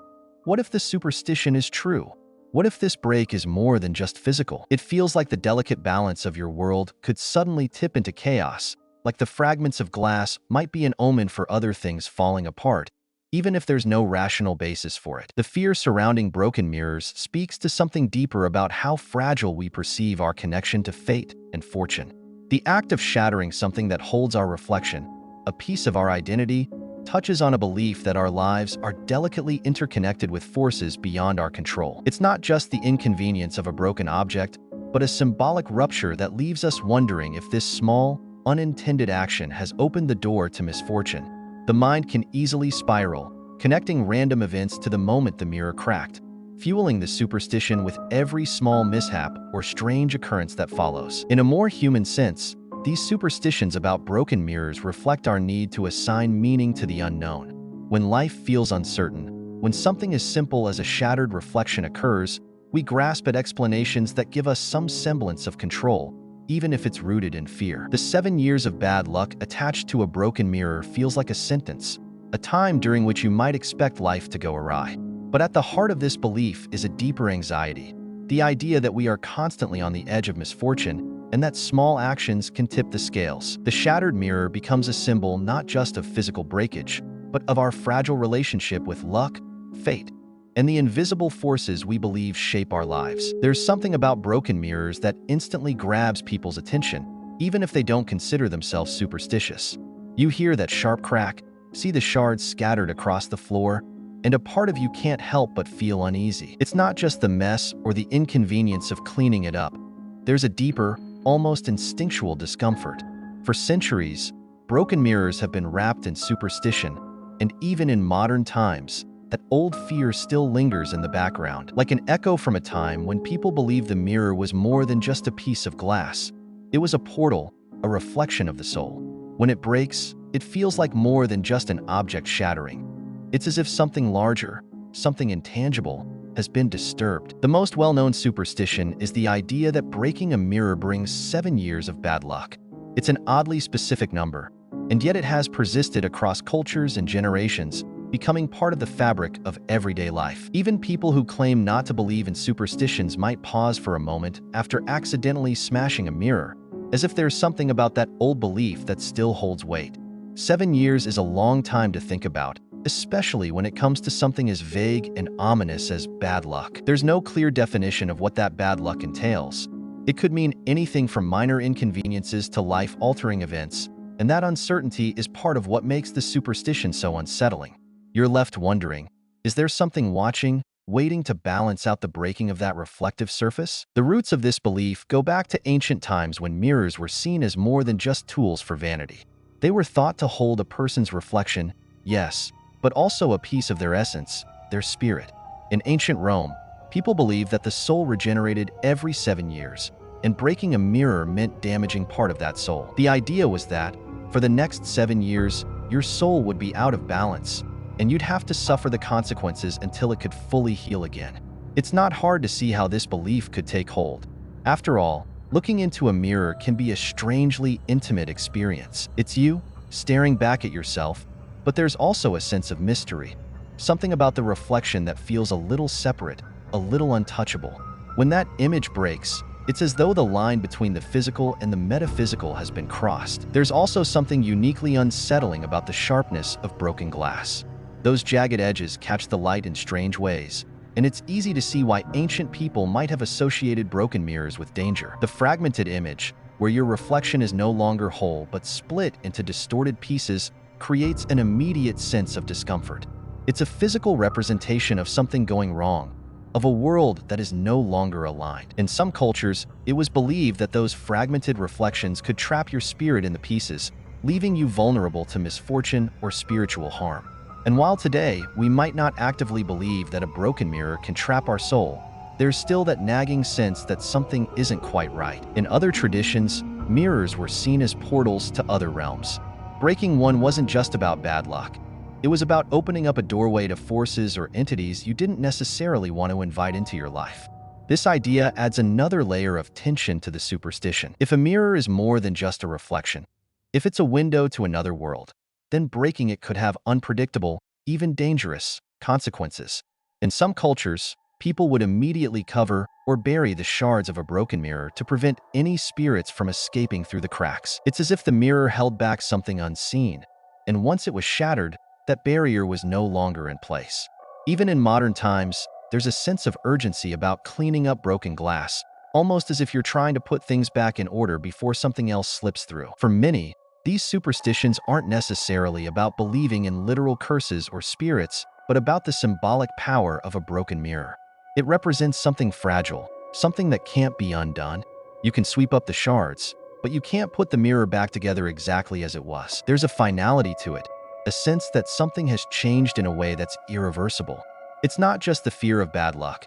What if the superstition is true? What if this break is more than just physical? It feels like the delicate balance of your world could suddenly tip into chaos, like the fragments of glass might be an omen for other things falling apart, even if there's no rational basis for it. The fear surrounding broken mirrors speaks to something deeper about how fragile we perceive our connection to fate and fortune. The act of shattering something that holds our reflection, a piece of our identity, touches on a belief that our lives are delicately interconnected with forces beyond our control. It's not just the inconvenience of a broken object, but a symbolic rupture that leaves us wondering if this small, unintended action has opened the door to misfortune. The mind can easily spiral, connecting random events to the moment the mirror cracked, fueling the superstition with every small mishap or strange occurrence that follows. In a more human sense, these superstitions about broken mirrors reflect our need to assign meaning to the unknown. When life feels uncertain, when something as simple as a shattered reflection occurs, we grasp at explanations that give us some semblance of control, even if it's rooted in fear. The 7 years of bad luck attached to a broken mirror feels like a sentence, a time during which you might expect life to go awry. But at the heart of this belief is a deeper anxiety, the idea that we are constantly on the edge of misfortune and that small actions can tip the scales. The shattered mirror becomes a symbol not just of physical breakage, but of our fragile relationship with luck, fate, and the invisible forces we believe shape our lives. There's something about broken mirrors that instantly grabs people's attention, even if they don't consider themselves superstitious. You hear that sharp crack, see the shards scattered across the floor, and a part of you can't help but feel uneasy. It's not just the mess or the inconvenience of cleaning it up. There's a deeper, almost instinctual discomfort. For centuries, broken mirrors have been wrapped in superstition, and even in modern times, that old fear still lingers in the background, like an echo from a time when people believed the mirror was more than just a piece of glass. It was a portal, a reflection of the soul. When it breaks, it feels like more than just an object shattering. It's as if something larger, something intangible, has been disturbed. The most well-known superstition is the idea that breaking a mirror brings 7 years of bad luck. It's an oddly specific number, and yet it has persisted across cultures and generations, becoming part of the fabric of everyday life. Even people who claim not to believe in superstitions might pause for a moment after accidentally smashing a mirror, as if there's something about that old belief that still holds weight. 7 years is a long time to think about, especially when it comes to something as vague and ominous as bad luck. There's no clear definition of what that bad luck entails. It could mean anything from minor inconveniences to life-altering events, and that uncertainty is part of what makes the superstition so unsettling. You're left wondering, is there something watching, waiting to balance out the breaking of that reflective surface? The roots of this belief go back to ancient times when mirrors were seen as more than just tools for vanity. They were thought to hold a person's reflection, yes, but also a piece of their essence, their spirit. In ancient Rome, people believed that the soul regenerated every 7 years, and breaking a mirror meant damaging part of that soul. The idea was that, for the next 7 years, your soul would be out of balance, and you'd have to suffer the consequences until it could fully heal again. It's not hard to see how this belief could take hold. After all, looking into a mirror can be a strangely intimate experience. It's you, staring back at yourself, But there's also a sense of mystery, something about the reflection that feels a little separate, a little untouchable. When that image breaks, it's as though the line between the physical and the metaphysical has been crossed. There's also something uniquely unsettling about the sharpness of broken glass. Those jagged edges catch the light in strange ways, and it's easy to see why ancient people might have associated broken mirrors with danger. The fragmented image, where your reflection is no longer whole but split into distorted pieces, creates an immediate sense of discomfort. It's a physical representation of something going wrong, of a world that is no longer aligned. In some cultures, it was believed that those fragmented reflections could trap your spirit in the pieces, leaving you vulnerable to misfortune or spiritual harm. And while today we might not actively believe that a broken mirror can trap our soul, there's still that nagging sense that something isn't quite right. In other traditions, mirrors were seen as portals to other realms. Breaking one wasn't just about bad luck. It was about opening up a doorway to forces or entities you didn't necessarily want to invite into your life. This idea adds another layer of tension to the superstition. If a mirror is more than just a reflection, if it's a window to another world, then breaking it could have unpredictable, even dangerous, consequences. In some cultures, people would immediately cover or bury the shards of a broken mirror to prevent any spirits from escaping through the cracks. It's as if the mirror held back something unseen, and once it was shattered, that barrier was no longer in place. Even in modern times, there's a sense of urgency about cleaning up broken glass, almost as if you're trying to put things back in order before something else slips through. For many, these superstitions aren't necessarily about believing in literal curses or spirits, but about the symbolic power of a broken mirror. It represents something fragile, something that can't be undone. You can sweep up the shards, but you can't put the mirror back together exactly as it was. There's a finality to it, a sense that something has changed in a way that's irreversible. It's not just the fear of bad luck.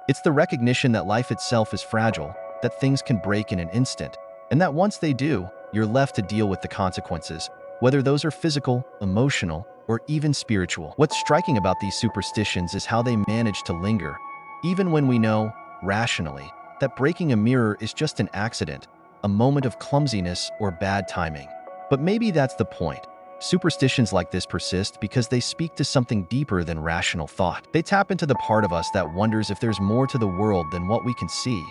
It's the recognition that life itself is fragile, that things can break in an instant, and that once they do, you're left to deal with the consequences, whether those are physical, emotional, or even spiritual. What's striking about these superstitions is how they manage to linger, even when we know, rationally, that breaking a mirror is just an accident, a moment of clumsiness or bad timing. But maybe that's the point. Superstitions like this persist because they speak to something deeper than rational thought. They tap into the part of us that wonders if there's more to the world than what we can see.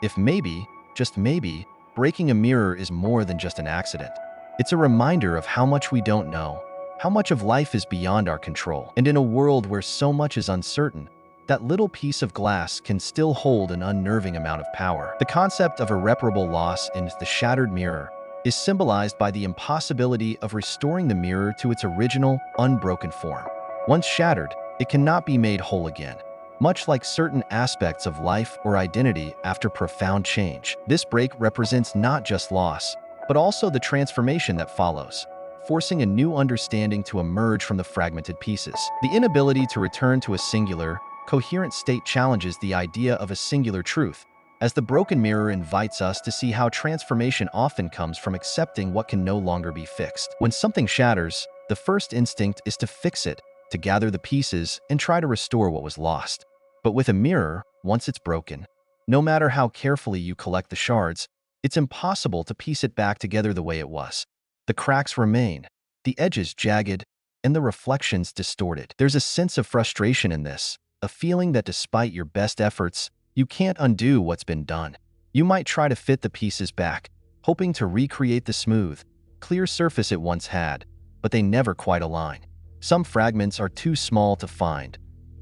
If maybe, just maybe, breaking a mirror is more than just an accident. It's a reminder of how much we don't know, how much of life is beyond our control. And in a world where so much is uncertain, that little piece of glass can still hold an unnerving amount of power. The concept of irreparable loss in the shattered mirror is symbolized by the impossibility of restoring the mirror to its original, unbroken form. Once shattered, it cannot be made whole again, much like certain aspects of life or identity after profound change. This break represents not just loss, but also the transformation that follows, forcing a new understanding to emerge from the fragmented pieces. The inability to return to a singular, coherent state challenges the idea of a singular truth, as the broken mirror invites us to see how transformation often comes from accepting what can no longer be fixed. When something shatters, the first instinct is to fix it, to gather the pieces and try to restore what was lost. But with a mirror, once it's broken, no matter how carefully you collect the shards, it's impossible to piece it back together the way it was. The cracks remain, the edges jagged, and the reflections distorted. There's a sense of frustration in this, a feeling that despite your best efforts, you can't undo what's been done. You might try to fit the pieces back, hoping to recreate the smooth, clear surface it once had, but they never quite align. Some fragments are too small to find.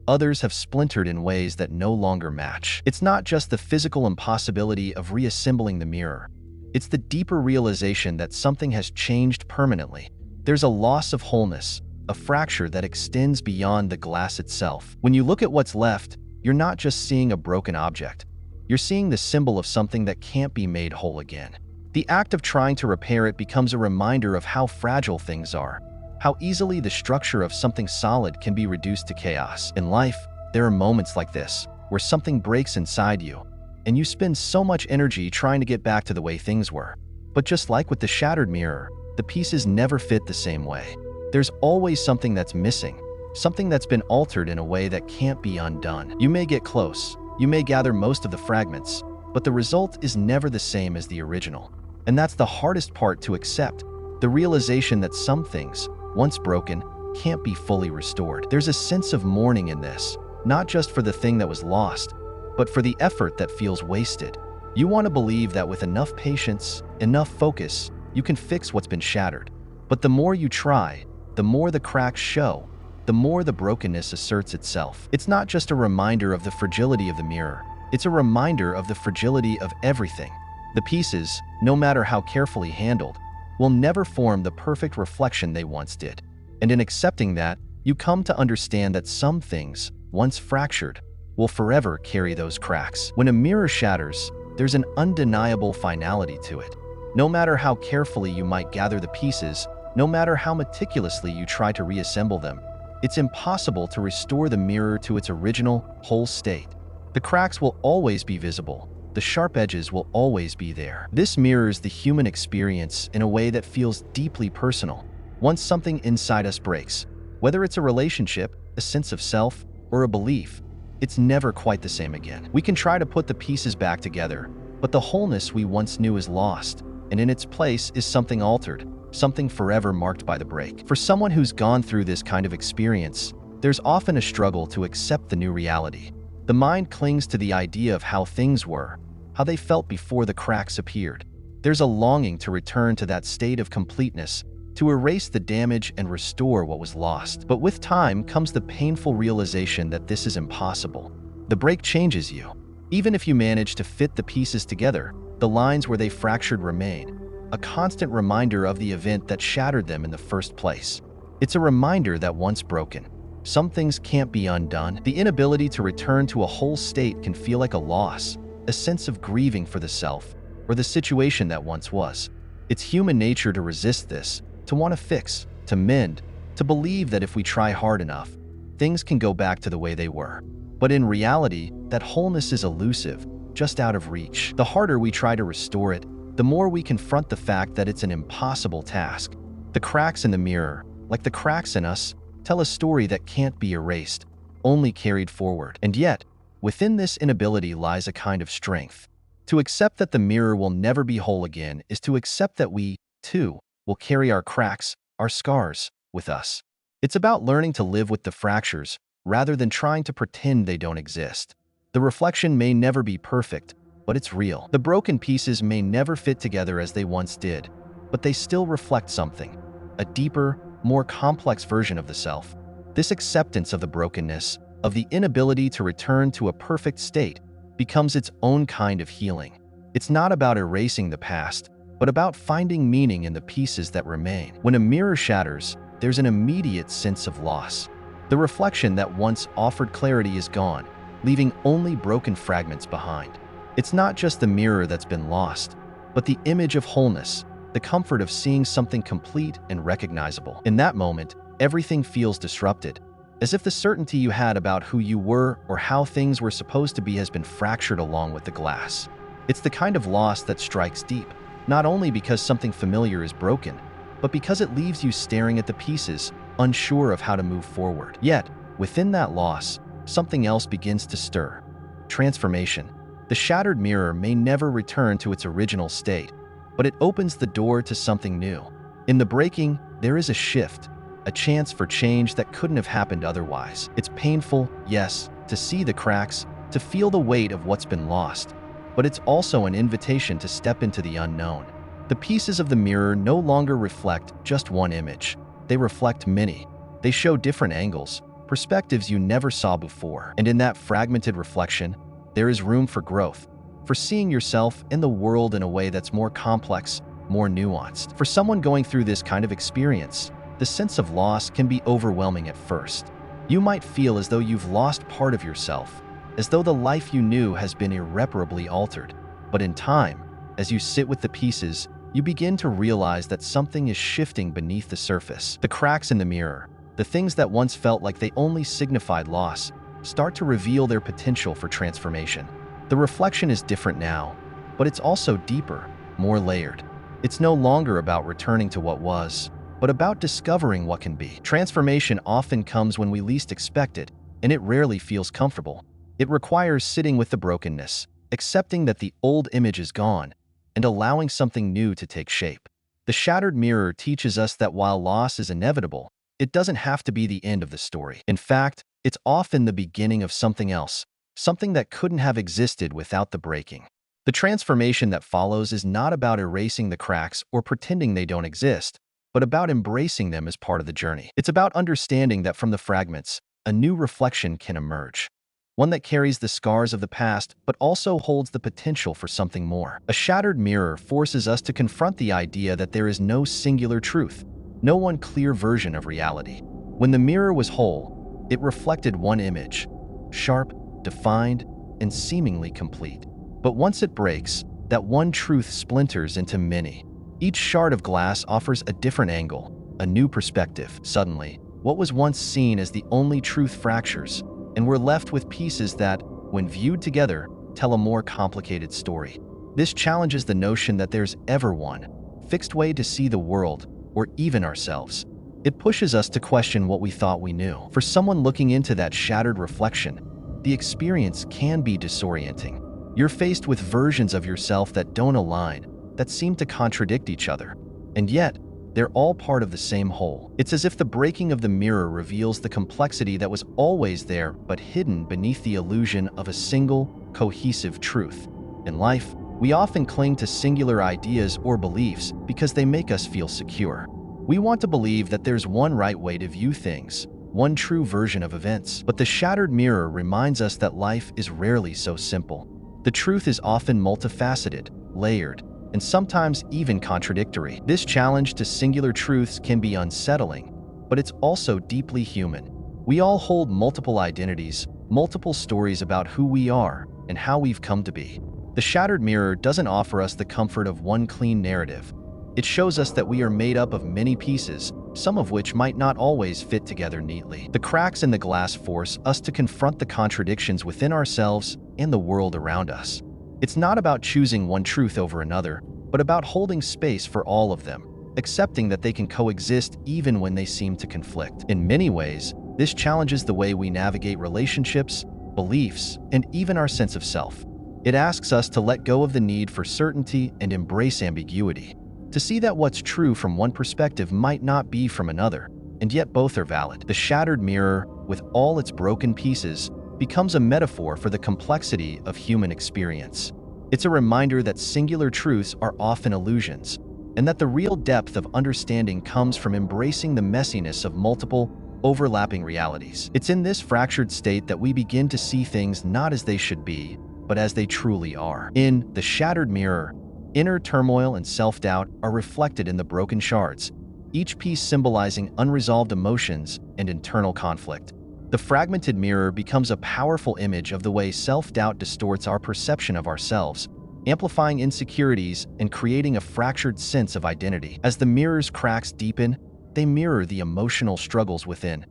Others have splintered in ways that no longer match. It's not just the physical impossibility of reassembling the mirror. It's the deeper realization that something has changed permanently. There's a loss of wholeness, a fracture that extends beyond the glass itself. When you look at what's left, you're not just seeing a broken object. You're seeing the symbol of something that can't be made whole again. The act of trying to repair it becomes a reminder of how fragile things are, how easily the structure of something solid can be reduced to chaos. In life, there are moments like this, where something breaks inside you, and you spend so much energy trying to get back to the way things were. But just like with the shattered mirror, the pieces never fit the same way. There's always something that's missing, something that's been altered in a way that can't be undone. You may get close, you may gather most of the fragments, but the result is never the same as the original. And that's the hardest part to accept, the realization that some things, once broken, can't be fully restored. There's a sense of mourning in this, not just for the thing that was lost, but for the effort that feels wasted. You want to believe that with enough patience, enough focus, you can fix what's been shattered. But the more you try, the more the cracks show, the more the brokenness asserts itself. It's not just a reminder of the fragility of the mirror, it's a reminder of the fragility of everything. The pieces, no matter how carefully handled, will never form the perfect reflection they once did. And in accepting that, you come to understand that some things, once fractured, will forever carry those cracks. When a mirror shatters, there's an undeniable finality to it. No matter how carefully you might gather the pieces, no matter how meticulously you try to reassemble them, it's impossible to restore the mirror to its original, whole state. The cracks will always be visible. The sharp edges will always be there. This mirrors the human experience in a way that feels deeply personal. Once something inside us breaks, whether it's a relationship, a sense of self, or a belief, it's never quite the same again. We can try to put the pieces back together, but the wholeness we once knew is lost, and in its place is something altered, something forever marked by the break. For someone who's gone through this kind of experience, there's often a struggle to accept the new reality. The mind clings to the idea of how things were, how they felt before the cracks appeared. There's a longing to return to that state of completeness, to erase the damage and restore what was lost. But with time comes the painful realization that this is impossible. The break changes you. Even if you manage to fit the pieces together, the lines where they fractured remain, a constant reminder of the event that shattered them in the first place. It's a reminder that once broken, some things can't be undone. The inability to return to a whole state can feel like a loss, a sense of grieving for the self, or the situation that once was. It's human nature to resist this, to want to fix, to mend, to believe that if we try hard enough, things can go back to the way they were. But in reality, that wholeness is elusive, just out of reach. The harder we try to restore it, the more we confront the fact that it's an impossible task. The cracks in the mirror, like the cracks in us, tell a story that can't be erased, only carried forward. And yet, within this inability lies a kind of strength. To accept that the mirror will never be whole again is to accept that we, too, will carry our cracks, our scars, with us. It's about learning to live with the fractures, rather than trying to pretend they don't exist. The reflection may never be perfect, but it's real. The broken pieces may never fit together as they once did, but they still reflect something, a deeper, more complex version of the self. This acceptance of the brokenness, of the inability to return to a perfect state, becomes its own kind of healing. It's not about erasing the past, but about finding meaning in the pieces that remain. When a mirror shatters, there's an immediate sense of loss. The reflection that once offered clarity is gone, leaving only broken fragments behind. It's not just the mirror that's been lost, but the image of wholeness, the comfort of seeing something complete and recognizable. In that moment, everything feels disrupted, as if the certainty you had about who you were or how things were supposed to be has been fractured along with the glass. It's the kind of loss that strikes deep, not only because something familiar is broken, but because it leaves you staring at the pieces, unsure of how to move forward. Yet, within that loss, something else begins to stir. Transformation. The shattered mirror may never return to its original state, but it opens the door to something new. In the breaking, there is a shift, a chance for change that couldn't have happened otherwise. It's painful, yes, to see the cracks, to feel the weight of what's been lost, but it's also an invitation to step into the unknown. The pieces of the mirror no longer reflect just one image. They reflect many. They show different angles, perspectives you never saw before. And in that fragmented reflection, there is room for growth, for seeing yourself and the world in a way that's more complex, more nuanced. For someone going through this kind of experience, the sense of loss can be overwhelming at first. You might feel as though you've lost part of yourself, as though the life you knew has been irreparably altered. But in time, as you sit with the pieces, you begin to realize that something is shifting beneath the surface. The cracks in the mirror, the things that once felt like they only signified loss, start to reveal their potential for transformation. The reflection is different now, but it's also deeper, more layered. It's no longer about returning to what was, but about discovering what can be. Transformation often comes when we least expect it, and it rarely feels comfortable. It requires sitting with the brokenness, accepting that the old image is gone, and allowing something new to take shape. The shattered mirror teaches us that while loss is inevitable, it doesn't have to be the end of the story. In fact, it's often the beginning of something else, something that couldn't have existed without the breaking. The transformation that follows is not about erasing the cracks or pretending they don't exist, but about embracing them as part of the journey. It's about understanding that from the fragments, a new reflection can emerge. One that carries the scars of the past, but also holds the potential for something more. A shattered mirror forces us to confront the idea that there is no singular truth, no one clear version of reality. When the mirror was whole, it reflected one image, sharp, defined, and seemingly complete. But once it breaks, that one truth splinters into many. Each shard of glass offers a different angle, a new perspective. Suddenly, what was once seen as the only truth fractures, and we're left with pieces that, when viewed together, tell a more complicated story. This challenges the notion that there's ever one fixed way to see the world, or even ourselves. It pushes us to question what we thought we knew. For someone looking into that shattered reflection, the experience can be disorienting. You're faced with versions of yourself that don't align, that seem to contradict each other, and yet, they're all part of the same whole. It's as if the breaking of the mirror reveals the complexity that was always there but hidden beneath the illusion of a single, cohesive truth. In life, we often cling to singular ideas or beliefs because they make us feel secure. We want to believe that there's one right way to view things, one true version of events. But the shattered mirror reminds us that life is rarely so simple. The truth is often multifaceted, layered, and sometimes even contradictory. This challenge to singular truths can be unsettling, but it's also deeply human. We all hold multiple identities, multiple stories about who we are and how we've come to be. The shattered mirror doesn't offer us the comfort of one clean narrative. It shows us that we are made up of many pieces, some of which might not always fit together neatly. The cracks in the glass force us to confront the contradictions within ourselves and the world around us. It's not about choosing one truth over another, but about holding space for all of them, accepting that they can coexist even when they seem to conflict. In many ways, this challenges the way we navigate relationships, beliefs, and even our sense of self. It asks us to let go of the need for certainty and embrace ambiguity, to see that what's true from one perspective might not be from another, and yet both are valid. The shattered mirror, with all its broken pieces, becomes a metaphor for the complexity of human experience. It's a reminder that singular truths are often illusions, and that the real depth of understanding comes from embracing the messiness of multiple, overlapping realities. It's in this fractured state that we begin to see things not as they should be, but as they truly are. In the shattered mirror, inner turmoil and self-doubt are reflected in the broken shards, each piece symbolizing unresolved emotions and internal conflict. The fragmented mirror becomes a powerful image of the way self-doubt distorts our perception of ourselves, amplifying insecurities and creating a fractured sense of identity. As the mirror's cracks deepen, they mirror the emotional struggles within,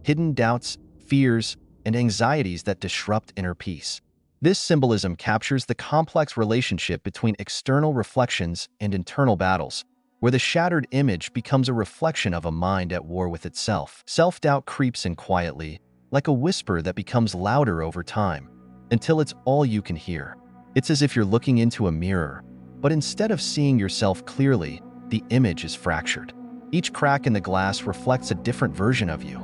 hidden doubts, fears, and anxieties that disrupt inner peace. This symbolism captures the complex relationship between external reflections and internal battles, where the shattered image becomes a reflection of a mind at war with itself. Self-doubt creeps in quietly, like a whisper that becomes louder over time, until it's all you can hear. It's as if you're looking into a mirror, but instead of seeing yourself clearly, the image is fractured. Each crack in the glass reflects a different version of you,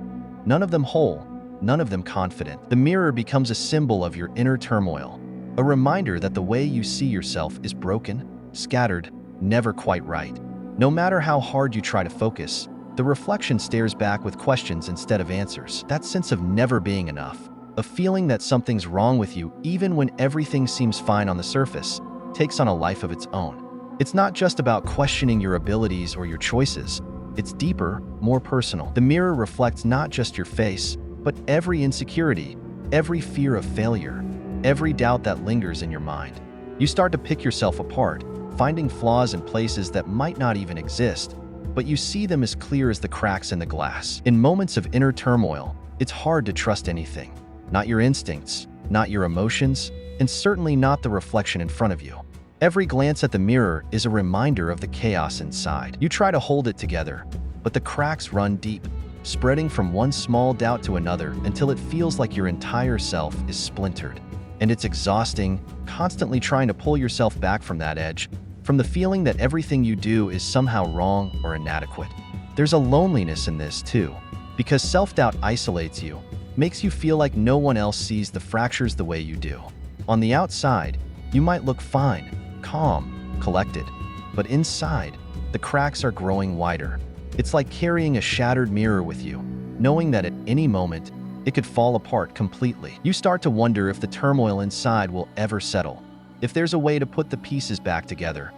none of them whole, none of them confident. The mirror becomes a symbol of your inner turmoil, a reminder that the way you see yourself is broken, scattered, never quite right. No matter how hard you try to focus, the reflection stares back with questions instead of answers. That sense of never being enough, a feeling that something's wrong with you even when everything seems fine on the surface, takes on a life of its own. It's not just about questioning your abilities or your choices. It's deeper, more personal. The mirror reflects not just your face, but every insecurity, every fear of failure, every doubt that lingers in your mind. You start to pick yourself apart, finding flaws in places that might not even exist, but you see them as clear as the cracks in the glass. In moments of inner turmoil, it's hard to trust anything. Not your instincts, not your emotions, and certainly not the reflection in front of you. Every glance at the mirror is a reminder of the chaos inside. You try to hold it together, but the cracks run deep, spreading from one small doubt to another until it feels like your entire self is splintered. And it's exhausting, constantly trying to pull yourself back from that edge, from the feeling that everything you do is somehow wrong or inadequate. There's a loneliness in this too, because self-doubt isolates you, makes you feel like no one else sees the fractures the way you do. On the outside, you might look fine, calm, collected, but inside, the cracks are growing wider. It's like carrying a shattered mirror with you, knowing that at any moment, it could fall apart completely. You start to wonder if the turmoil inside will ever settle, if there's a way to put the pieces back together,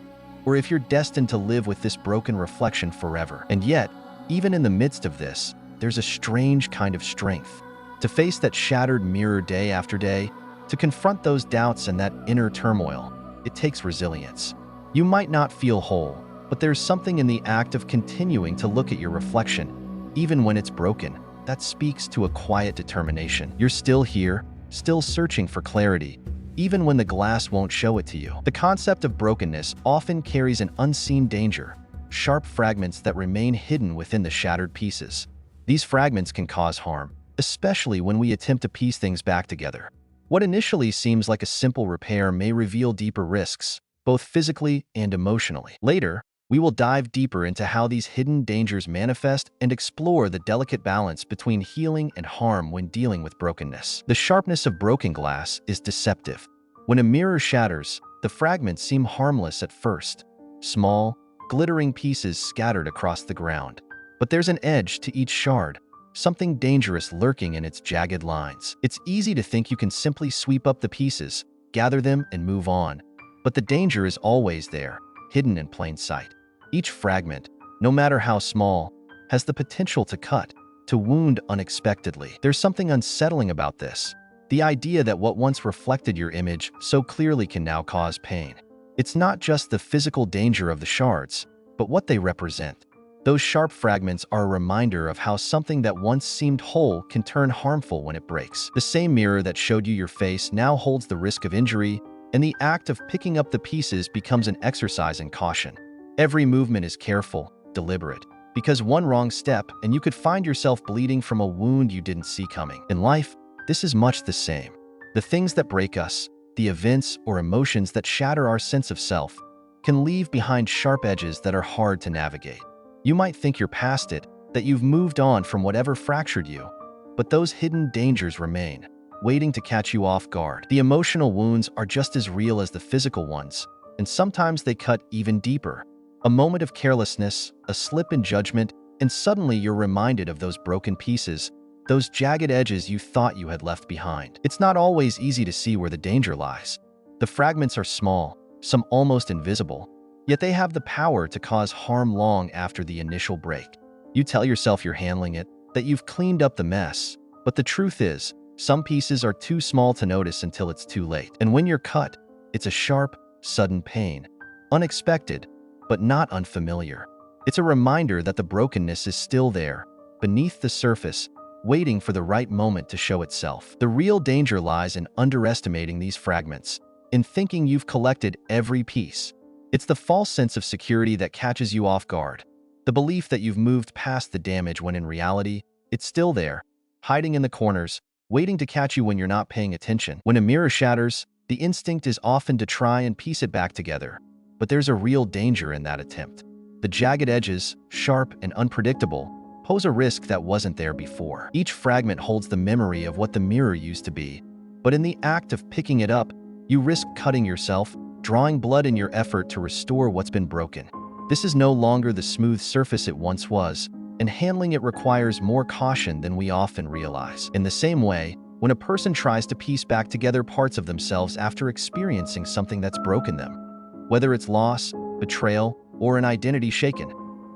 or if you're destined to live with this broken reflection forever. And yet, even in the midst of this, there's a strange kind of strength. To face that shattered mirror day after day, to confront those doubts and that inner turmoil, it takes resilience. You might not feel whole, but there's something in the act of continuing to look at your reflection, even when it's broken, that speaks to a quiet determination. You're still here, still searching for clarity, even when the glass won't show it to you. The concept of brokenness often carries an unseen danger, sharp fragments that remain hidden within the shattered pieces. These fragments can cause harm, especially when we attempt to piece things back together. What initially seems like a simple repair may reveal deeper risks, both physically and emotionally. Later, we will dive deeper into how these hidden dangers manifest and explore the delicate balance between healing and harm when dealing with brokenness. The sharpness of broken glass is deceptive. When a mirror shatters, the fragments seem harmless at first, small, glittering pieces scattered across the ground. But there's an edge to each shard, something dangerous lurking in its jagged lines. It's easy to think you can simply sweep up the pieces, gather them, and move on. But the danger is always there, hidden in plain sight. Each fragment, no matter how small, has the potential to cut, to wound unexpectedly. There's something unsettling about this. The idea that what once reflected your image so clearly can now cause pain. It's not just the physical danger of the shards, but what they represent. Those sharp fragments are a reminder of how something that once seemed whole can turn harmful when it breaks. The same mirror that showed you your face now holds the risk of injury, and the act of picking up the pieces becomes an exercise in caution. Every movement is careful, deliberate, because one wrong step and you could find yourself bleeding from a wound you didn't see coming. In life, this is much the same. The things that break us, the events or emotions that shatter our sense of self, can leave behind sharp edges that are hard to navigate. You might think you're past it, that you've moved on from whatever fractured you, but those hidden dangers remain, waiting to catch you off guard. The emotional wounds are just as real as the physical ones, and sometimes they cut even deeper. A moment of carelessness, a slip in judgment, and suddenly you're reminded of those broken pieces, those jagged edges you thought you had left behind. It's not always easy to see where the danger lies. The fragments are small, some almost invisible, yet they have the power to cause harm long after the initial break. You tell yourself you're handling it, that you've cleaned up the mess, but the truth is, some pieces are too small to notice until it's too late. And when you're cut, it's a sharp, sudden pain. Unexpected, but not unfamiliar. It's a reminder that the brokenness is still there, beneath the surface, waiting for the right moment to show itself. The real danger lies in underestimating these fragments, in thinking you've collected every piece. It's the false sense of security that catches you off guard, the belief that you've moved past the damage when in reality, it's still there, hiding in the corners, waiting to catch you when you're not paying attention. When a mirror shatters, the instinct is often to try and piece it back together. But there's a real danger in that attempt. The jagged edges, sharp and unpredictable, pose a risk that wasn't there before. Each fragment holds the memory of what the mirror used to be, but in the act of picking it up, you risk cutting yourself, drawing blood in your effort to restore what's been broken. This is no longer the smooth surface it once was, and handling it requires more caution than we often realize. In the same way, when a person tries to piece back together parts of themselves after experiencing something that's broken them, whether it's loss, betrayal, or an identity shaken,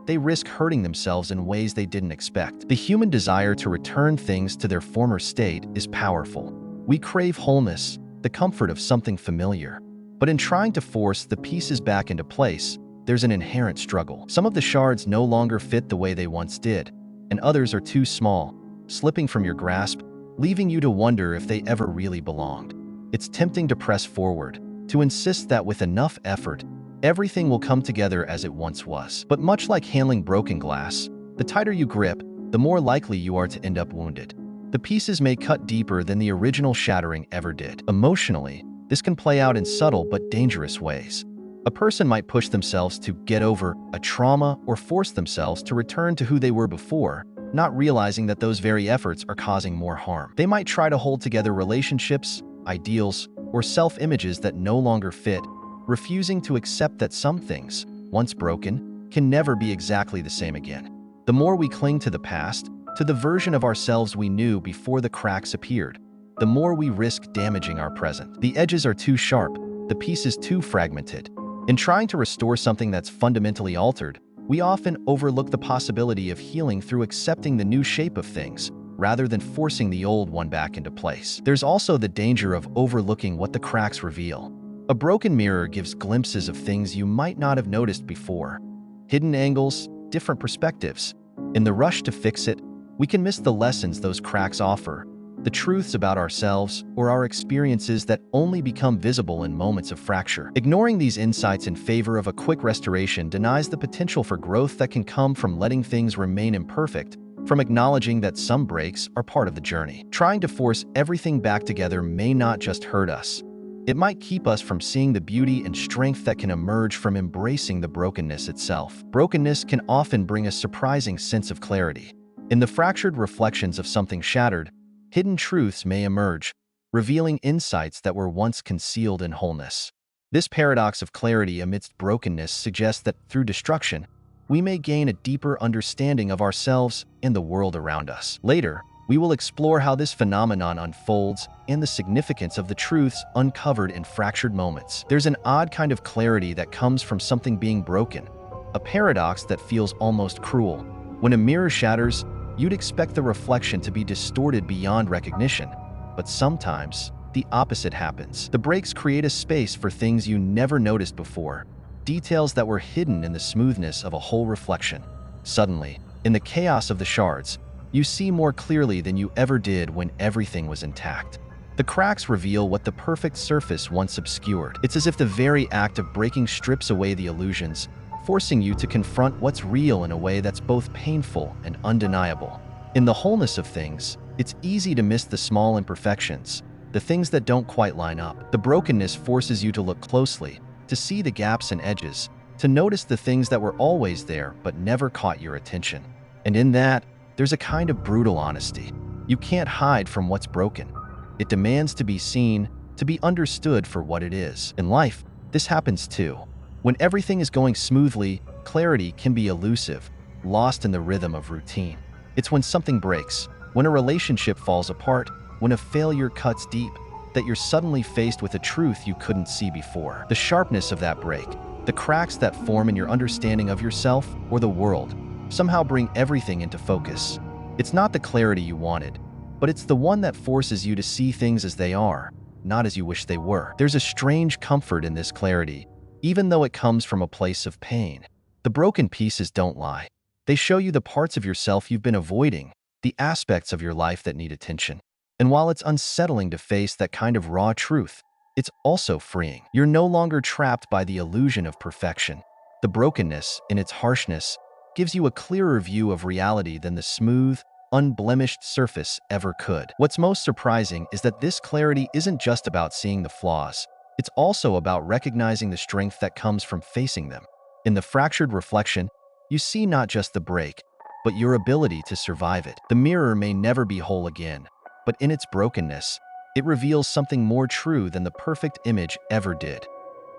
they risk hurting themselves in ways they didn't expect. The human desire to return things to their former state is powerful. We crave wholeness, the comfort of something familiar. But in trying to force the pieces back into place, there's an inherent struggle. Some of the shards no longer fit the way they once did, and others are too small, slipping from your grasp, leaving you to wonder if they ever really belonged. It's tempting to press forward, to insist that with enough effort, everything will come together as it once was. But much like handling broken glass, the tighter you grip, the more likely you are to end up wounded. The pieces may cut deeper than the original shattering ever did. Emotionally, this can play out in subtle but dangerous ways. A person might push themselves to get over a trauma or force themselves to return to who they were before, not realizing that those very efforts are causing more harm. They might try to hold together relationships, ideals, or self-images that no longer fit, refusing to accept that some things, once broken, can never be exactly the same again. The more we cling to the past, to the version of ourselves we knew before the cracks appeared, the more we risk damaging our present. The edges are too sharp, the pieces too fragmented. In trying to restore something that's fundamentally altered, we often overlook the possibility of healing through accepting the new shape of things, rather than forcing the old one back into place. There's also the danger of overlooking what the cracks reveal. A broken mirror gives glimpses of things you might not have noticed before. Hidden angles, different perspectives. In the rush to fix it, we can miss the lessons those cracks offer, the truths about ourselves or our experiences that only become visible in moments of fracture. Ignoring these insights in favor of a quick restoration denies the potential for growth that can come from letting things remain imperfect, from acknowledging that some breaks are part of the journey. Trying to force everything back together may not just hurt us. It might keep us from seeing the beauty and strength that can emerge from embracing the brokenness itself. Brokenness can often bring a surprising sense of clarity. In the fractured reflections of something shattered, hidden truths may emerge, revealing insights that were once concealed in wholeness. This paradox of clarity amidst brokenness suggests that through destruction, we may gain a deeper understanding of ourselves and the world around us. Later, we will explore how this phenomenon unfolds and the significance of the truths uncovered in fractured moments. There's an odd kind of clarity that comes from something being broken, a paradox that feels almost cruel. When a mirror shatters, you'd expect the reflection to be distorted beyond recognition, but sometimes the opposite happens. The breaks create a space for things you never noticed before, details that were hidden in the smoothness of a whole reflection. Suddenly, in the chaos of the shards, you see more clearly than you ever did when everything was intact. The cracks reveal what the perfect surface once obscured. It's as if the very act of breaking strips away the illusions, forcing you to confront what's real in a way that's both painful and undeniable. In the wholeness of things, it's easy to miss the small imperfections, the things that don't quite line up. The brokenness forces you to look closely, to see the gaps and edges, to notice the things that were always there but never caught your attention. And in that, there's a kind of brutal honesty. You can't hide from what's broken. It demands to be seen, to be understood for what it is. In life, this happens too. When everything is going smoothly, clarity can be elusive, lost in the rhythm of routine. It's when something breaks, when a relationship falls apart, when a failure cuts deep, that you're suddenly faced with a truth you couldn't see before. The sharpness of that break, the cracks that form in your understanding of yourself or the world, somehow bring everything into focus. It's not the clarity you wanted, but it's the one that forces you to see things as they are, not as you wish they were. There's a strange comfort in this clarity, even though it comes from a place of pain. The broken pieces don't lie. They show you the parts of yourself you've been avoiding, the aspects of your life that need attention. And while it's unsettling to face that kind of raw truth, it's also freeing. You're no longer trapped by the illusion of perfection. The brokenness, in its harshness, gives you a clearer view of reality than the smooth, unblemished surface ever could. What's most surprising is that this clarity isn't just about seeing the flaws. It's also about recognizing the strength that comes from facing them. In the fractured reflection, you see not just the break, but your ability to survive it. The mirror may never be whole again, but in its brokenness, it reveals something more true than the perfect image ever did.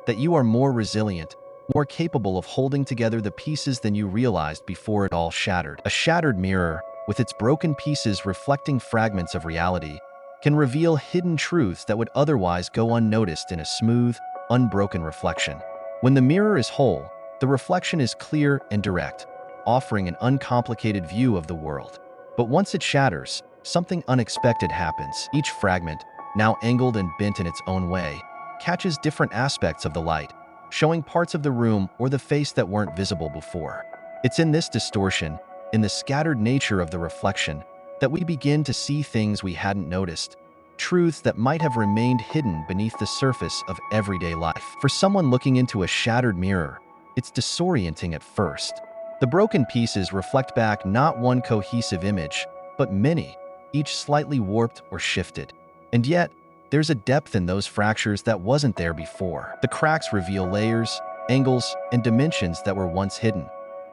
That you are more resilient, more capable of holding together the pieces than you realized before it all shattered. A shattered mirror, with its broken pieces reflecting fragments of reality, can reveal hidden truths that would otherwise go unnoticed in a smooth, unbroken reflection. When the mirror is whole, the reflection is clear and direct, offering an uncomplicated view of the world. But once it shatters, something unexpected happens. Each fragment, now angled and bent in its own way, catches different aspects of the light, showing parts of the room or the face that weren't visible before. It's in this distortion, in the scattered nature of the reflection, that we begin to see things we hadn't noticed, truths that might have remained hidden beneath the surface of everyday life. For someone looking into a shattered mirror, it's disorienting at first. The broken pieces reflect back not one cohesive image, but many, each slightly warped or shifted. And yet, there's a depth in those fractures that wasn't there before. The cracks reveal layers, angles, and dimensions that were once hidden,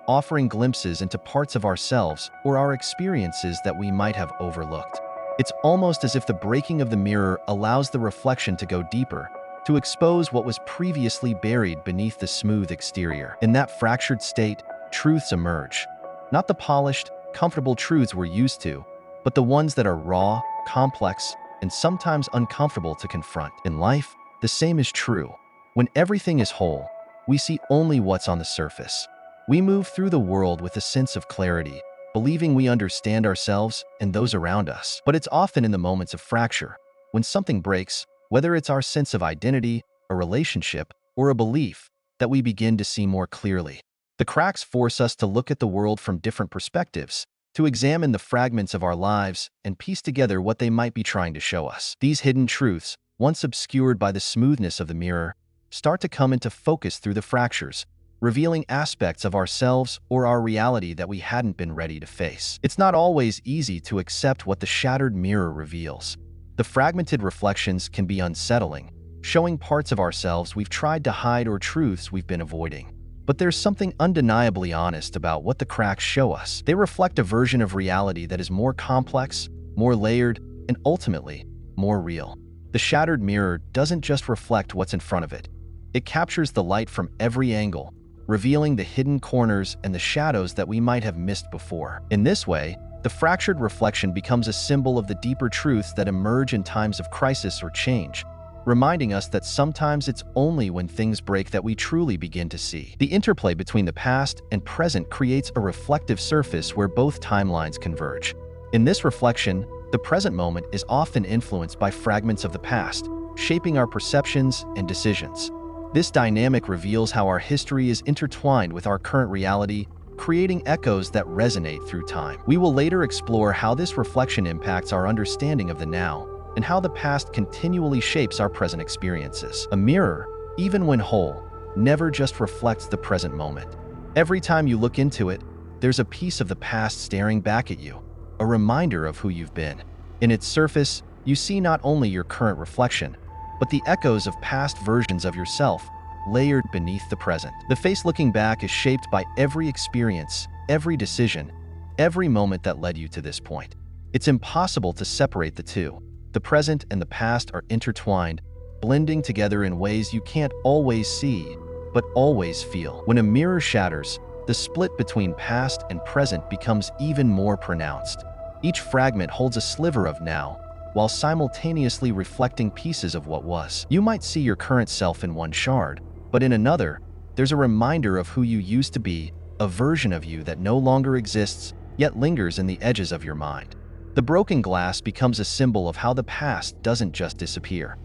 offering glimpses into parts of ourselves or our experiences that we might have overlooked. It's almost as if the breaking of the mirror allows the reflection to go deeper, to expose what was previously buried beneath the smooth exterior. In that fractured state, truths emerge. Not the polished, comfortable truths we're used to, but the ones that are raw, complex, and sometimes uncomfortable to confront. In life, the same is true. When everything is whole, we see only what's on the surface. We move through the world with a sense of clarity, believing we understand ourselves and those around us. But it's often in the moments of fracture, when something breaks, whether it's our sense of identity, a relationship, or a belief, that we begin to see more clearly. The cracks force us to look at the world from different perspectives, to examine the fragments of our lives and piece together what they might be trying to show us. These hidden truths, once obscured by the smoothness of the mirror, start to come into focus through the fractures, revealing aspects of ourselves or our reality that we hadn't been ready to face. It's not always easy to accept what the shattered mirror reveals. The fragmented reflections can be unsettling, showing parts of ourselves we've tried to hide or truths we've been avoiding. But there's something undeniably honest about what the cracks show us. They reflect a version of reality that is more complex, more layered, and ultimately, more real. The shattered mirror doesn't just reflect what's in front of it. It captures the light from every angle, revealing the hidden corners and the shadows that we might have missed before. In this way, the fractured reflection becomes a symbol of the deeper truths that emerge in times of crisis or change, reminding us that sometimes it's only when things break that we truly begin to see. The interplay between the past and present creates a reflective surface where both timelines converge. In this reflection, the present moment is often influenced by fragments of the past, shaping our perceptions and decisions. This dynamic reveals how our history is intertwined with our current reality, creating echoes that resonate through time. We will later explore how this reflection impacts our understanding of the now, and how the past continually shapes our present experiences. A mirror, even when whole, never just reflects the present moment. Every time you look into it, there's a piece of the past staring back at you, a reminder of who you've been. In its surface, you see not only your current reflection, but the echoes of past versions of yourself, layered beneath the present. The face looking back is shaped by every experience, every decision, every moment that led you to this point. It's impossible to separate the two. The present and the past are intertwined, blending together in ways you can't always see, but always feel. When a mirror shatters, the split between past and present becomes even more pronounced. Each fragment holds a sliver of now, while simultaneously reflecting pieces of what was. You might see your current self in one shard, but in another, there's a reminder of who you used to be, a version of you that no longer exists, yet lingers in the edges of your mind. The broken glass becomes a symbol of how the past doesn't just disappear.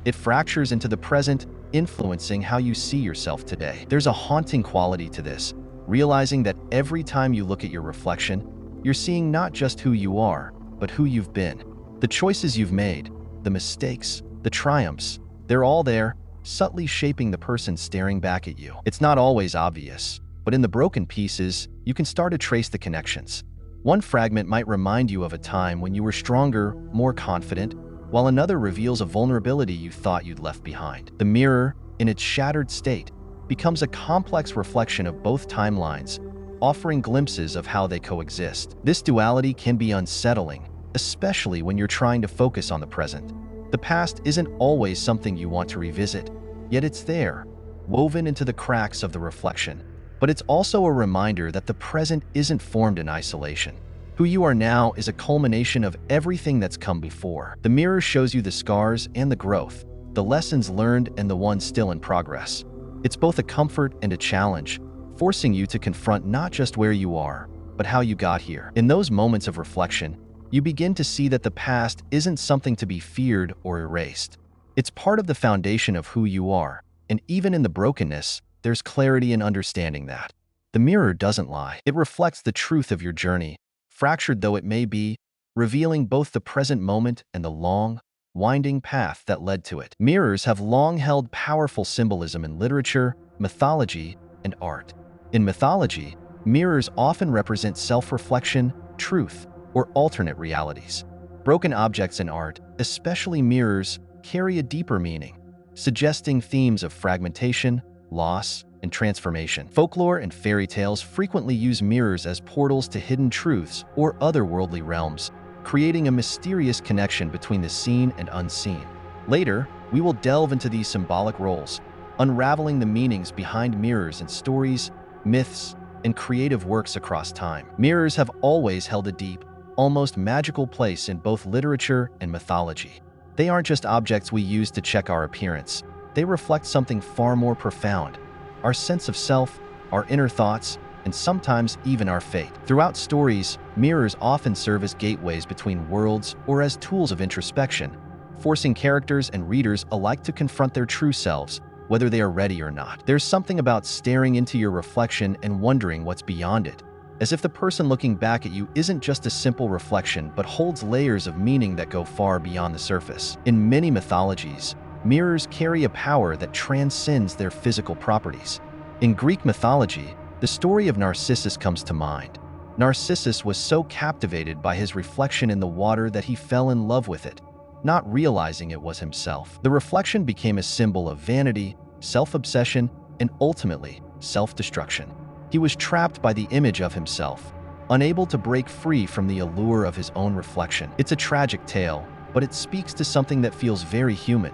It fractures into the present, influencing how you see yourself today. There's a haunting quality to this, realizing that every time you look at your reflection, you're seeing not just who you are, but who you've been. The choices you've made, the mistakes, the triumphs, they're all there, subtly shaping the person staring back at you. It's not always obvious, but in the broken pieces, you can start to trace the connections. One fragment might remind you of a time when you were stronger, more confident, while another reveals a vulnerability you thought you'd left behind. The mirror, in its shattered state, becomes a complex reflection of both timelines, offering glimpses of how they coexist. This duality can be unsettling, especially when you're trying to focus on the present. The past isn't always something you want to revisit, yet it's there, woven into the cracks of the reflection. But it's also a reminder that the present isn't formed in isolation. Who you are now is a culmination of everything that's come before. The mirror shows you the scars and the growth, the lessons learned and the ones still in progress. It's both a comfort and a challenge, forcing you to confront not just where you are, but how you got here. In those moments of reflection, you begin to see that the past isn't something to be feared or erased. It's part of the foundation of who you are, and even in the brokenness, there's clarity in understanding that. The mirror doesn't lie. It reflects the truth of your journey, fractured though it may be, revealing both the present moment and the long, winding path that led to it. Mirrors have long held powerful symbolism in literature, mythology, and art. In mythology, mirrors often represent self-reflection, truth, or alternate realities. Broken objects in art, especially mirrors, carry a deeper meaning, suggesting themes of fragmentation, loss, and transformation. Folklore and fairy tales frequently use mirrors as portals to hidden truths or otherworldly realms, creating a mysterious connection between the seen and unseen. Later, we will delve into these symbolic roles, unraveling the meanings behind mirrors in stories, myths, and creative works across time. Mirrors have always held a deep, almost magical place in both literature and mythology. They aren't just objects we use to check our appearance. They reflect something far more profound: our sense of self, our inner thoughts, and sometimes even our fate. Throughout stories, mirrors often serve as gateways between worlds or as tools of introspection, forcing characters and readers alike to confront their true selves, whether they are ready or not. There's something about staring into your reflection and wondering what's beyond it, as if the person looking back at you isn't just a simple reflection but holds layers of meaning that go far beyond the surface. In many mythologies, mirrors carry a power that transcends their physical properties. In Greek mythology, the story of Narcissus comes to mind. Narcissus was so captivated by his reflection in the water that he fell in love with it, not realizing it was himself. The reflection became a symbol of vanity, self-obsession, and ultimately, self-destruction. He was trapped by the image of himself, unable to break free from the allure of his own reflection. It's a tragic tale, but it speaks to something that feels very human.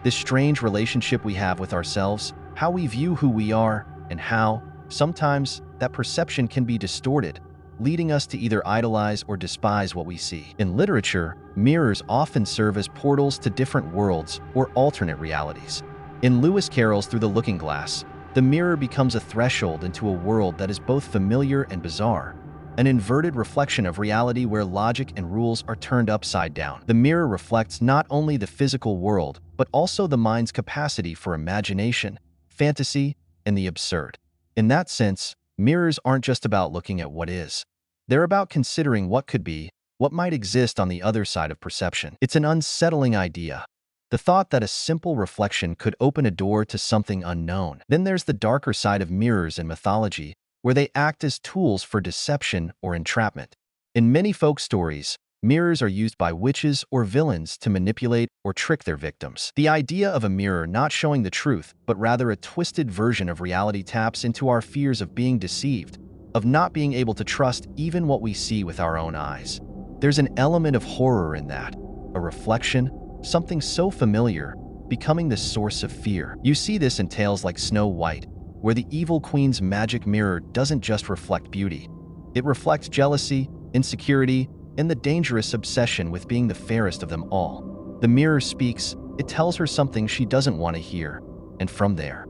This strange relationship we have with ourselves, how we view who we are, and how, sometimes, that perception can be distorted, leading us to either idolize or despise what we see. In literature, mirrors often serve as portals to different worlds or alternate realities. In Lewis Carroll's Through the Looking Glass, the mirror becomes a threshold into a world that is both familiar and bizarre, an inverted reflection of reality where logic and rules are turned upside down. The mirror reflects not only the physical world, but also the mind's capacity for imagination, fantasy, and the absurd. In that sense, mirrors aren't just about looking at what is. They're about considering what could be, what might exist on the other side of perception. It's an unsettling idea, the thought that a simple reflection could open a door to something unknown. Then there's the darker side of mirrors in mythology, where they act as tools for deception or entrapment. In many folk stories, mirrors are used by witches or villains to manipulate or trick their victims. The idea of a mirror not showing the truth, but rather a twisted version of reality taps into our fears of being deceived, of not being able to trust even what we see with our own eyes. There's an element of horror in that, a reflection, something so familiar, becoming the source of fear. You see this in tales like Snow White, where the evil queen's magic mirror doesn't just reflect beauty. It reflects jealousy, insecurity, and the dangerous obsession with being the fairest of them all. The mirror speaks, it tells her something she doesn't want to hear, and from there,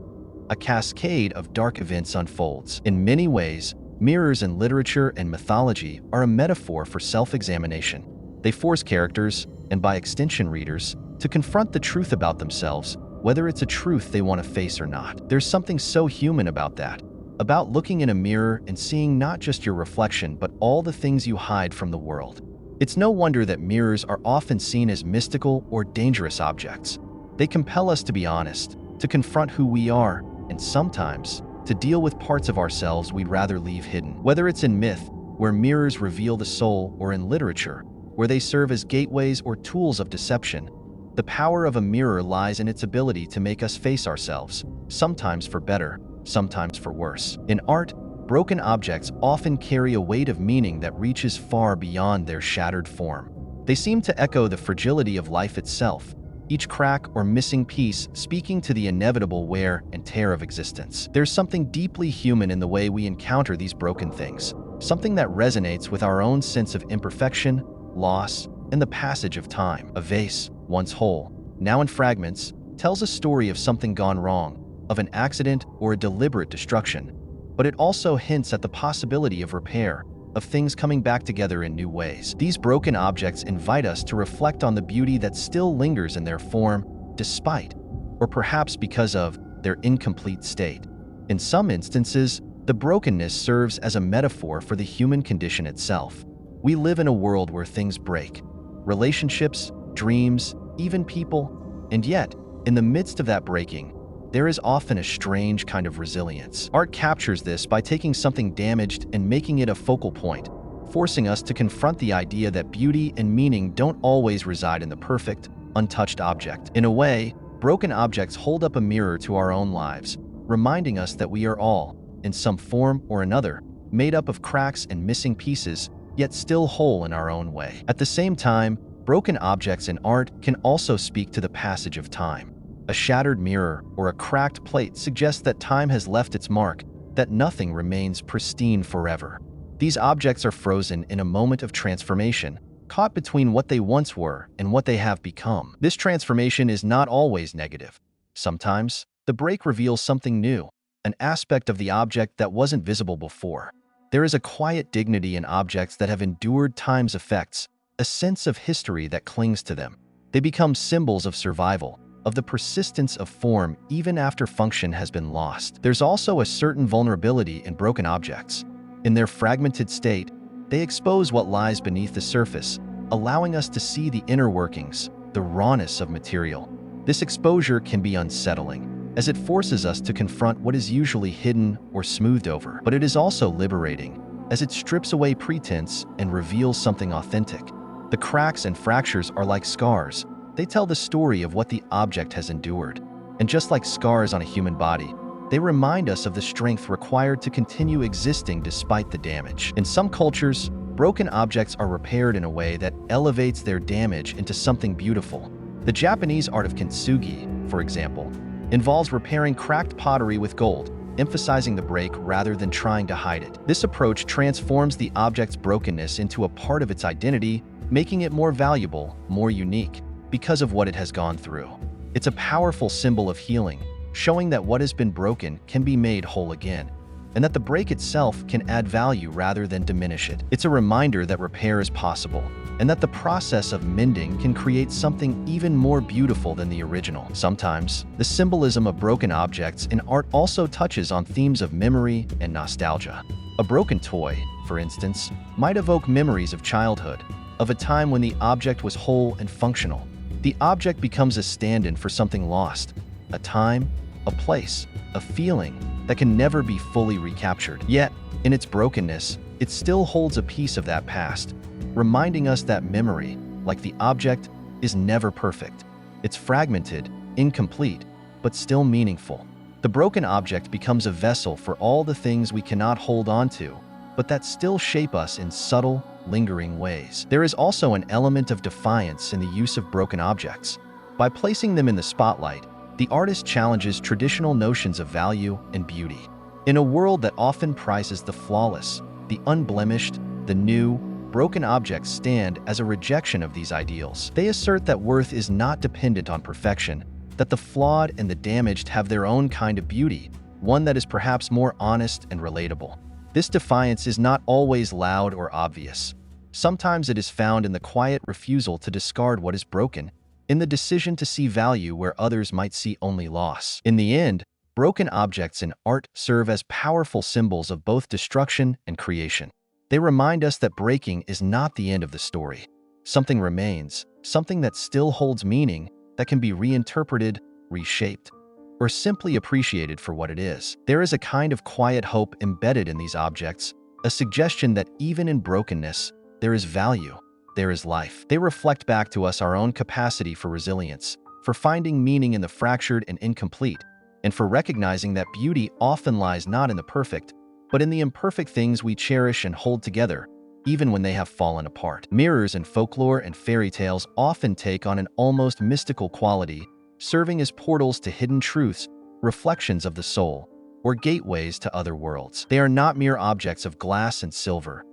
a cascade of dark events unfolds. In many ways, mirrors in literature and mythology are a metaphor for self-examination. They force characters, and by extension readers, to confront the truth about themselves, whether it's a truth they want to face or not. There's something so human about that, about looking in a mirror and seeing not just your reflection but all the things you hide from the world. It's no wonder that mirrors are often seen as mystical or dangerous objects. They compel us to be honest, to confront who we are, and sometimes, to deal with parts of ourselves we'd rather leave hidden. Whether it's in myth, where mirrors reveal the soul, or in literature, where they serve as gateways or tools of deception, the power of a mirror lies in its ability to make us face ourselves, sometimes for better, sometimes for worse. In art, broken objects often carry a weight of meaning that reaches far beyond their shattered form. They seem to echo the fragility of life itself, each crack or missing piece speaking to the inevitable wear and tear of existence. There's something deeply human in the way we encounter these broken things, something that resonates with our own sense of imperfection, loss, and the passage of time. A vase, once whole, now in fragments, tells a story of something gone wrong, of an accident or a deliberate destruction, but it also hints at the possibility of repair, of things coming back together in new ways. These broken objects invite us to reflect on the beauty that still lingers in their form, despite, or perhaps because of, their incomplete state. In some instances, the brokenness serves as a metaphor for the human condition itself. We live in a world where things break. Relationships, dreams, even people. And yet, in the midst of that breaking, there is often a strange kind of resilience. Art captures this by taking something damaged and making it a focal point, forcing us to confront the idea that beauty and meaning don't always reside in the perfect, untouched object. In a way, broken objects hold up a mirror to our own lives, reminding us that we are all, in some form or another, made up of cracks and missing pieces, yet still whole in our own way. At the same time, broken objects in art can also speak to the passage of time. A shattered mirror or a cracked plate suggests that time has left its mark, that nothing remains pristine forever. These objects are frozen in a moment of transformation, caught between what they once were and what they have become. This transformation is not always negative. Sometimes, the break reveals something new, an aspect of the object that wasn't visible before. There is a quiet dignity in objects that have endured time's effects, a sense of history that clings to them. They become symbols of survival, of the persistence of form even after function has been lost. There's also a certain vulnerability in broken objects. In their fragmented state, they expose what lies beneath the surface, allowing us to see the inner workings, the rawness of material. This exposure can be unsettling, as it forces us to confront what is usually hidden or smoothed over. But it is also liberating, as it strips away pretense and reveals something authentic. The cracks and fractures are like scars. They tell the story of what the object has endured. And just like scars on a human body, they remind us of the strength required to continue existing despite the damage. In some cultures, broken objects are repaired in a way that elevates their damage into something beautiful. The Japanese art of kintsugi, for example, involves repairing cracked pottery with gold, emphasizing the break rather than trying to hide it. This approach transforms the object's brokenness into a part of its identity, making it more valuable, more unique, because of what it has gone through. It's a powerful symbol of healing, showing that what has been broken can be made whole again, and that the break itself can add value rather than diminish it. It's a reminder that repair is possible, and that the process of mending can create something even more beautiful than the original. Sometimes, the symbolism of broken objects in art also touches on themes of memory and nostalgia. A broken toy, for instance, might evoke memories of childhood, of a time when the object was whole and functional. The object becomes a stand-in for something lost, a time, a place, a feeling that can never be fully recaptured. Yet, in its brokenness, it still holds a piece of that past, reminding us that memory, like the object, is never perfect. It's fragmented, incomplete, but still meaningful. The broken object becomes a vessel for all the things we cannot hold on to, but that still shape us in subtle, lingering ways. There is also an element of defiance in the use of broken objects. By placing them in the spotlight, the artist challenges traditional notions of value and beauty. In a world that often prizes the flawless, the unblemished, the new, broken objects stand as a rejection of these ideals. They assert that worth is not dependent on perfection, that the flawed and the damaged have their own kind of beauty, one that is perhaps more honest and relatable. This defiance is not always loud or obvious. Sometimes it is found in the quiet refusal to discard what is broken, in the decision to see value where others might see only loss. In the end, broken objects in art serve as powerful symbols of both destruction and creation. They remind us that breaking is not the end of the story. Something remains, something that still holds meaning, that can be reinterpreted, reshaped, or simply appreciated for what it is. There is a kind of quiet hope embedded in these objects, a suggestion that even in brokenness, there is value, there is life. They reflect back to us our own capacity for resilience, for finding meaning in the fractured and incomplete, and for recognizing that beauty often lies not in the perfect, but in the imperfect things we cherish and hold together, even when they have fallen apart. Mirrors in folklore and fairy tales often take on an almost mystical quality, serving as portals to hidden truths, reflections of the soul, or gateways to other worlds. They are not mere objects of glass and silver.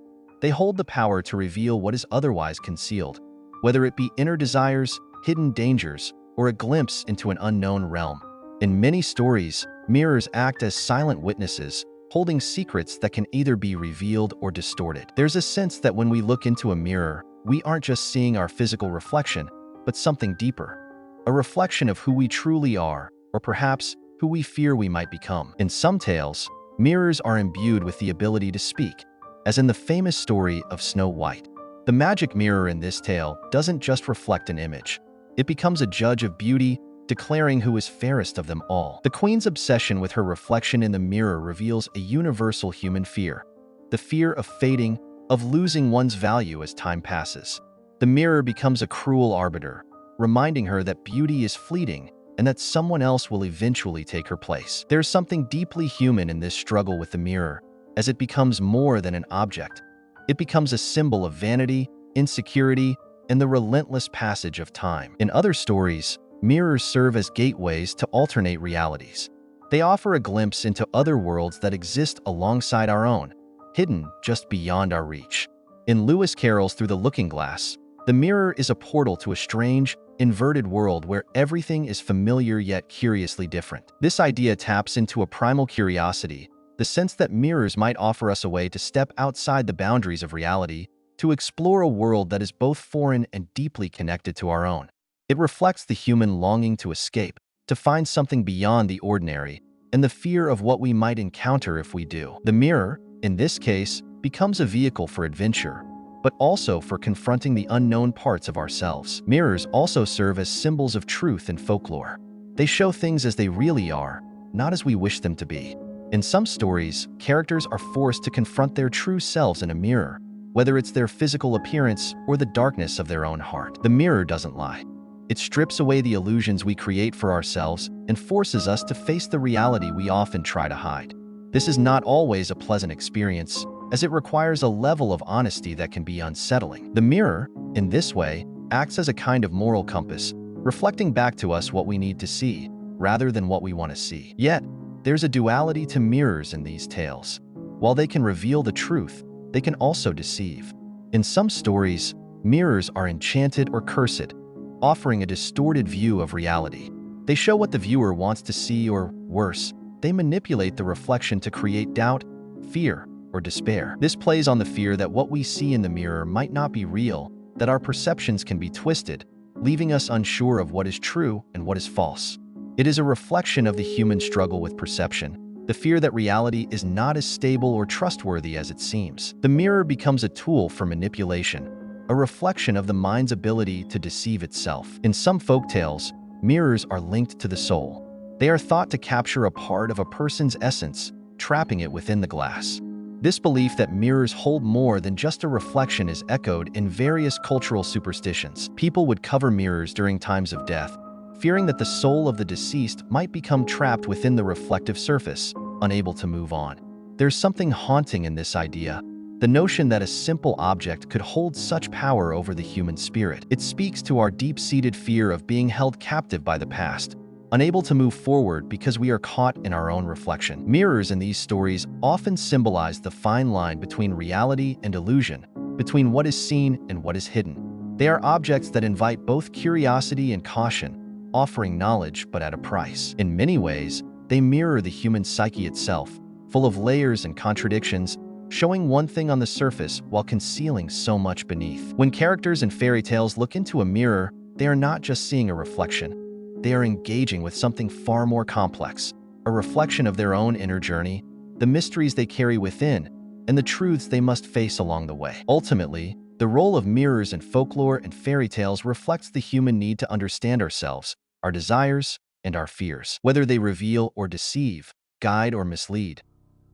They hold the power to reveal what is otherwise concealed, whether it be inner desires, hidden dangers, or a glimpse into an unknown realm. In many stories, mirrors act as silent witnesses, holding secrets that can either be revealed or distorted. There's a sense that when we look into a mirror, we aren't just seeing our physical reflection, but something deeper, a reflection of who we truly are, or perhaps who we fear we might become. In some tales, mirrors are imbued with the ability to speak, as in the famous story of Snow White. The magic mirror in this tale doesn't just reflect an image. It becomes a judge of beauty, declaring who is fairest of them all. The queen's obsession with her reflection in the mirror reveals a universal human fear, the fear of fading, of losing one's value as time passes. The mirror becomes a cruel arbiter, reminding her that beauty is fleeting, and that someone else will eventually take her place. There's something deeply human in this struggle with the mirror, as it becomes more than an object. It becomes a symbol of vanity, insecurity, and the relentless passage of time. In other stories, mirrors serve as gateways to alternate realities. They offer a glimpse into other worlds that exist alongside our own, hidden just beyond our reach. In Lewis Carroll's Through the Looking Glass, the mirror is a portal to a strange, inverted world where everything is familiar yet curiously different. This idea taps into a primal curiosity, the sense that mirrors might offer us a way to step outside the boundaries of reality, to explore a world that is both foreign and deeply connected to our own. It reflects the human longing to escape, to find something beyond the ordinary, and the fear of what we might encounter if we do. The mirror, in this case, becomes a vehicle for adventure, but also for confronting the unknown parts of ourselves. Mirrors also serve as symbols of truth in folklore. They show things as they really are, not as we wish them to be. In some stories, characters are forced to confront their true selves in a mirror, whether it's their physical appearance or the darkness of their own heart. The mirror doesn't lie. It strips away the illusions we create for ourselves and forces us to face the reality we often try to hide. This is not always a pleasant experience, as it requires a level of honesty that can be unsettling. The mirror, in this way, acts as a kind of moral compass, reflecting back to us what we need to see, rather than what we want to see. Yet, there's a duality to mirrors in these tales. While they can reveal the truth, they can also deceive. In some stories, mirrors are enchanted or cursed, offering a distorted view of reality. They show what the viewer wants to see, or worse, they manipulate the reflection to create doubt, fear, or despair. This plays on the fear that what we see in the mirror might not be real, that our perceptions can be twisted, leaving us unsure of what is true and what is false. It is a reflection of the human struggle with perception, the fear that reality is not as stable or trustworthy as it seems. The mirror becomes a tool for manipulation, a reflection of the mind's ability to deceive itself. In some folktales, mirrors are linked to the soul. They are thought to capture a part of a person's essence, trapping it within the glass. This belief that mirrors hold more than just a reflection is echoed in various cultural superstitions. People would cover mirrors during times of death, fearing that the soul of the deceased might become trapped within the reflective surface, unable to move on. There's something haunting in this idea, the notion that a simple object could hold such power over the human spirit. It speaks to our deep-seated fear of being held captive by the past, unable to move forward because we are caught in our own reflection. Mirrors in these stories often symbolize the fine line between reality and illusion, between what is seen and what is hidden. They are objects that invite both curiosity and caution, offering knowledge but at a price. In many ways, they mirror the human psyche itself, full of layers and contradictions, showing one thing on the surface while concealing so much beneath. When characters in fairy tales look into a mirror, they are not just seeing a reflection. They are engaging with something far more complex, a reflection of their own inner journey, the mysteries they carry within, and the truths they must face along the way. Ultimately, the role of mirrors in folklore and fairy tales reflects the human need to understand ourselves, our desires, and our fears. Whether they reveal or deceive, guide or mislead,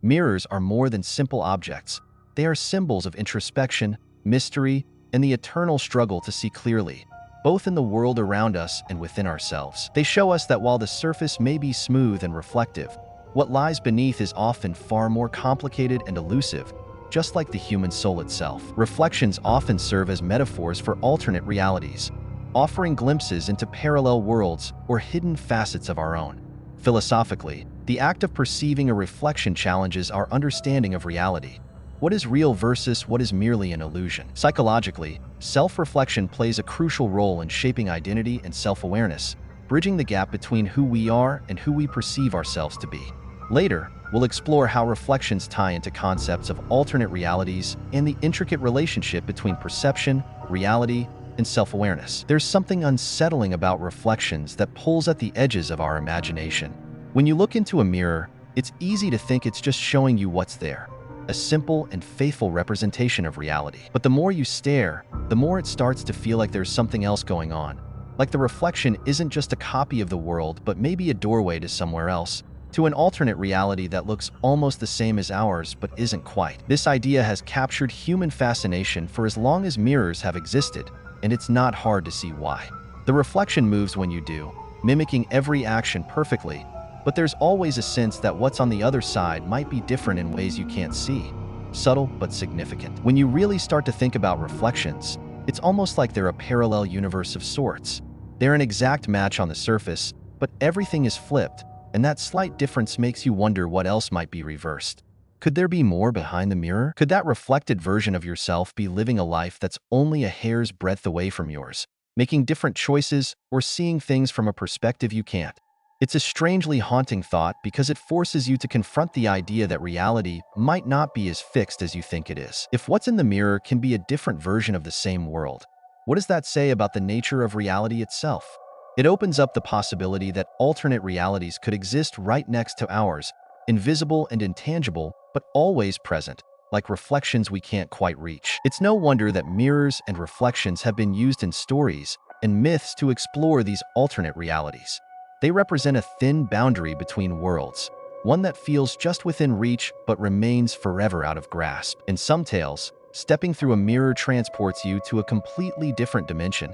mirrors are more than simple objects. They are symbols of introspection, mystery, and the eternal struggle to see clearly, both in the world around us and within ourselves. They show us that while the surface may be smooth and reflective, what lies beneath is often far more complicated and elusive, just like the human soul itself. Reflections often serve as metaphors for alternate realities, offering glimpses into parallel worlds or hidden facets of our own. Philosophically, the act of perceiving a reflection challenges our understanding of reality. What is real versus what is merely an illusion? Psychologically, self-reflection plays a crucial role in shaping identity and self-awareness, bridging the gap between who we are and who we perceive ourselves to be. Later, we'll explore how reflections tie into concepts of alternate realities and the intricate relationship between perception, reality, and self-awareness. There's something unsettling about reflections that pulls at the edges of our imagination. When you look into a mirror, it's easy to think it's just showing you what's there, a simple and faithful representation of reality. But the more you stare, the more it starts to feel like there's something else going on. Like the reflection isn't just a copy of the world, but maybe a doorway to somewhere else, to an alternate reality that looks almost the same as ours but isn't quite. This idea has captured human fascination for as long as mirrors have existed, and it's not hard to see why. The reflection moves when you do, mimicking every action perfectly, but there's always a sense that what's on the other side might be different in ways you can't see. Subtle but significant. When you really start to think about reflections, it's almost like they're a parallel universe of sorts. They're an exact match on the surface, but everything is flipped, and that slight difference makes you wonder what else might be reversed. Could there be more behind the mirror? Could that reflected version of yourself be living a life that's only a hair's breadth away from yours, making different choices or seeing things from a perspective you can't? It's a strangely haunting thought because it forces you to confront the idea that reality might not be as fixed as you think it is. If what's in the mirror can be a different version of the same world, what does that say about the nature of reality itself? It opens up the possibility that alternate realities could exist right next to ours, invisible and intangible, but always present, like reflections we can't quite reach. It's no wonder that mirrors and reflections have been used in stories and myths to explore these alternate realities. They represent a thin boundary between worlds, one that feels just within reach but remains forever out of grasp. In some tales, stepping through a mirror transports you to a completely different dimension,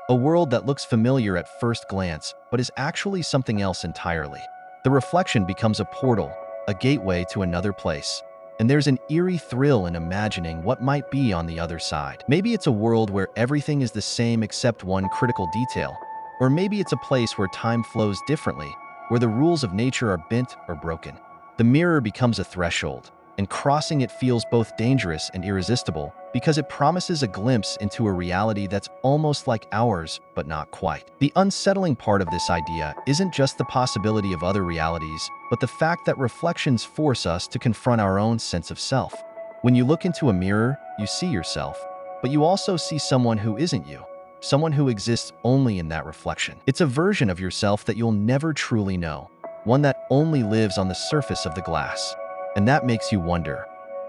a world that looks familiar at first glance but is actually something else entirely. The reflection becomes a portal, a gateway to another place, and there's an eerie thrill in imagining what might be on the other side. Maybe it's a world where everything is the same except one critical detail, or maybe it's a place where time flows differently, where the rules of nature are bent or broken. The mirror becomes a threshold, and crossing it feels both dangerous and irresistible because it promises a glimpse into a reality that's almost like ours, but not quite. The unsettling part of this idea isn't just the possibility of other realities, but the fact that reflections force us to confront our own sense of self. When you look into a mirror, you see yourself, but you also see someone who isn't you. Someone who exists only in that reflection. It's a version of yourself that you'll never truly know, one that only lives on the surface of the glass. And that makes you wonder,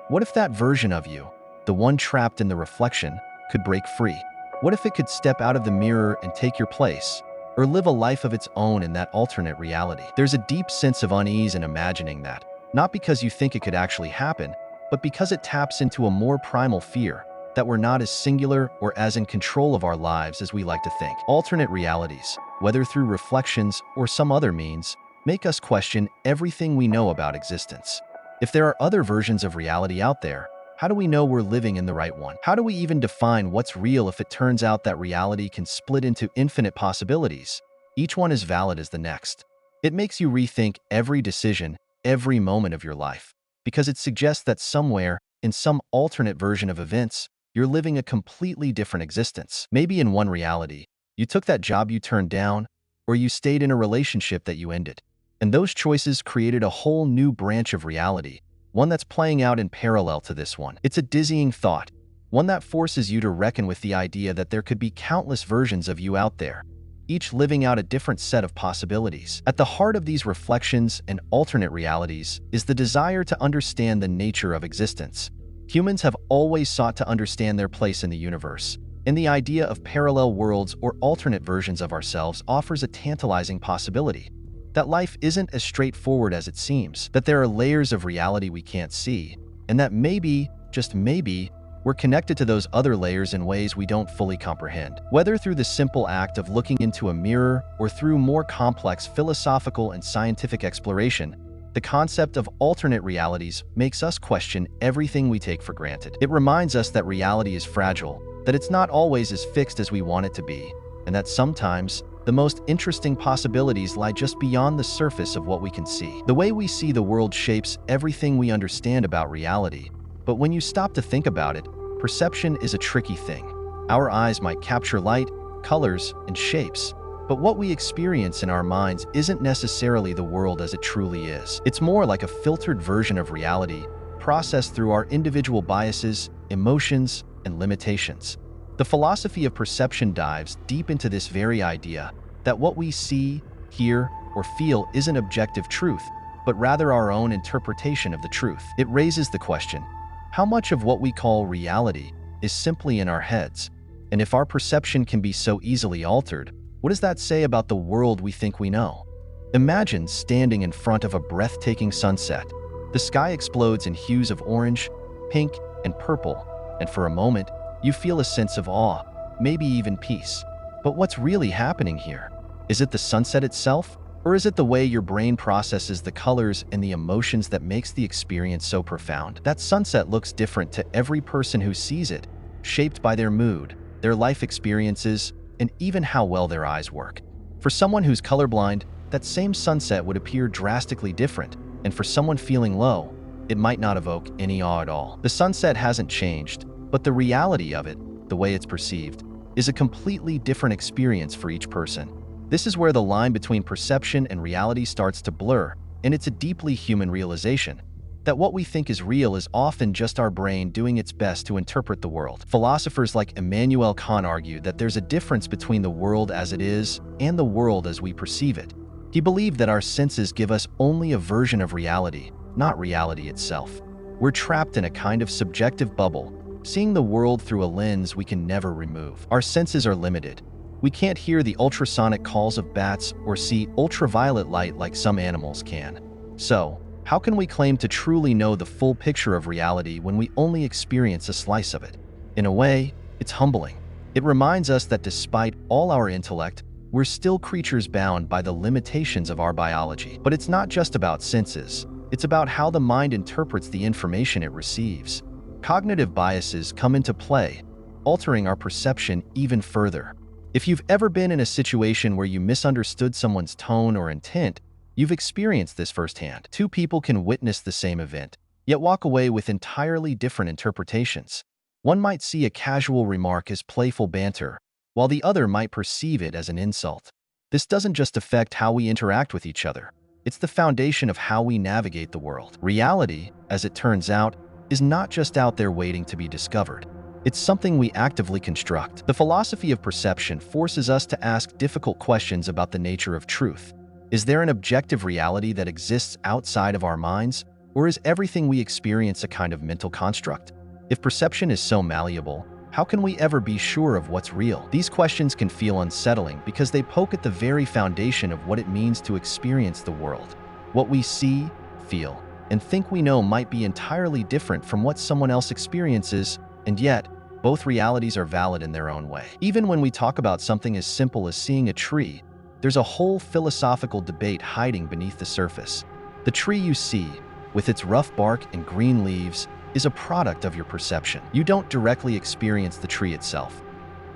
what if that version of you, the one trapped in the reflection, could break free? What if it could step out of the mirror and take your place, or live a life of its own in that alternate reality? There's a deep sense of unease in imagining that, not because you think it could actually happen, but because it taps into a more primal fear, that we're not as singular or as in control of our lives as we like to think. Alternate realities, whether through reflections or some other means, make us question everything we know about existence. If there are other versions of reality out there, how do we know we're living in the right one? How do we even define what's real if it turns out that reality can split into infinite possibilities, each one as valid as the next? It makes you rethink every decision, every moment of your life, because it suggests that somewhere, in some alternate version of events, you're living a completely different existence. Maybe in one reality, you took that job you turned down, or you stayed in a relationship that you ended. And those choices created a whole new branch of reality, one that's playing out in parallel to this one. It's a dizzying thought, one that forces you to reckon with the idea that there could be countless versions of you out there, each living out a different set of possibilities. At the heart of these reflections and alternate realities is the desire to understand the nature of existence. Humans have always sought to understand their place in the universe, and the idea of parallel worlds or alternate versions of ourselves offers a tantalizing possibility. That life isn't as straightforward as it seems, that there are layers of reality we can't see, and that maybe, just maybe, we're connected to those other layers in ways we don't fully comprehend. Whether through the simple act of looking into a mirror or through more complex philosophical and scientific exploration, the concept of alternate realities makes us question everything we take for granted. It reminds us that reality is fragile, that it's not always as fixed as we want it to be, and that sometimes the most interesting possibilities lie just beyond the surface of what we can see. The way we see the world shapes everything we understand about reality, but when you stop to think about it, perception is a tricky thing. Our eyes might capture light, colors, and shapes, but what we experience in our minds isn't necessarily the world as it truly is. It's more like a filtered version of reality, processed through our individual biases, emotions, and limitations. The philosophy of perception dives deep into this very idea that what we see, hear, or feel isn't objective truth, but rather our own interpretation of the truth. It raises the question, how much of what we call reality is simply in our heads? And if our perception can be so easily altered, what does that say about the world we think we know? Imagine standing in front of a breathtaking sunset. The sky explodes in hues of orange, pink, and purple, and for a moment, you feel a sense of awe, maybe even peace. But what's really happening here? Is it the sunset itself? Or is it the way your brain processes the colors and the emotions that makes the experience so profound? That sunset looks different to every person who sees it, shaped by their mood, their life experiences, and even how well their eyes work. For someone who's colorblind, that same sunset would appear drastically different, and for someone feeling low, it might not evoke any awe at all. The sunset hasn't changed, but the reality of it, the way it's perceived, is a completely different experience for each person. This is where the line between perception and reality starts to blur, and it's a deeply human realization that what we think is real is often just our brain doing its best to interpret the world. Philosophers like Immanuel Kant argue that there's a difference between the world as it is and the world as we perceive it. He believed that our senses give us only a version of reality, not reality itself. We're trapped in a kind of subjective bubble, seeing the world through a lens we can never remove. Our senses are limited. We can't hear the ultrasonic calls of bats or see ultraviolet light like some animals can. So, how can we claim to truly know the full picture of reality when we only experience a slice of it? In a way, it's humbling. It reminds us that despite all our intellect, we're still creatures bound by the limitations of our biology. But it's not just about senses. It's about how the mind interprets the information it receives. Cognitive biases come into play, altering our perception even further. If you've ever been in a situation where you misunderstood someone's tone or intent, you've experienced this firsthand. Two people can witness the same event, yet walk away with entirely different interpretations. One might see a casual remark as playful banter, while the other might perceive it as an insult. This doesn't just affect how we interact with each other. It's the foundation of how we navigate the world. Reality, as it turns out, is not just out there waiting to be discovered. It's something we actively construct. The philosophy of perception forces us to ask difficult questions about the nature of truth. Is there an objective reality that exists outside of our minds, or is everything we experience a kind of mental construct? If perception is so malleable, how can we ever be sure of what's real? These questions can feel unsettling because they poke at the very foundation of what it means to experience the world. What we see, feel, and think we know might be entirely different from what someone else experiences, and yet, both realities are valid in their own way. Even when we talk about something as simple as seeing a tree, there's a whole philosophical debate hiding beneath the surface. The tree you see, with its rough bark and green leaves, is a product of your perception. You don't directly experience the tree itself.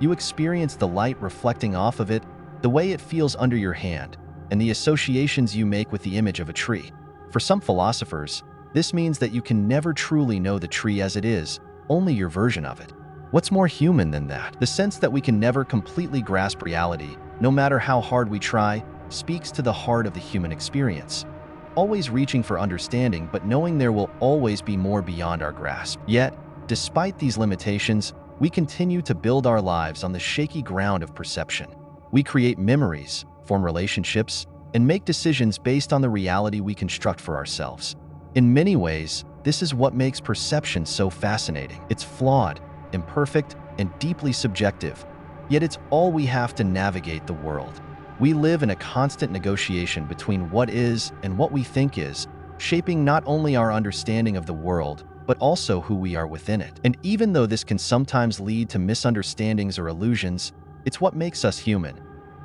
You experience the light reflecting off of it, the way it feels under your hand, and the associations you make with the image of a tree. For some philosophers, this means that you can never truly know the tree as it is, only your version of it. What's more human than that? The sense that we can never completely grasp reality, no matter how hard we try, speaks to the heart of the human experience. Always reaching for understanding, but knowing there will always be more beyond our grasp. Yet, despite these limitations, we continue to build our lives on the shaky ground of perception. We create memories, form relationships, and make decisions based on the reality we construct for ourselves. In many ways, this is what makes perception so fascinating. It's flawed, imperfect, and deeply subjective, yet it's all we have to navigate the world. We live in a constant negotiation between what is and what we think is, shaping not only our understanding of the world, but also who we are within it. And even though this can sometimes lead to misunderstandings or illusions, it's what makes us human.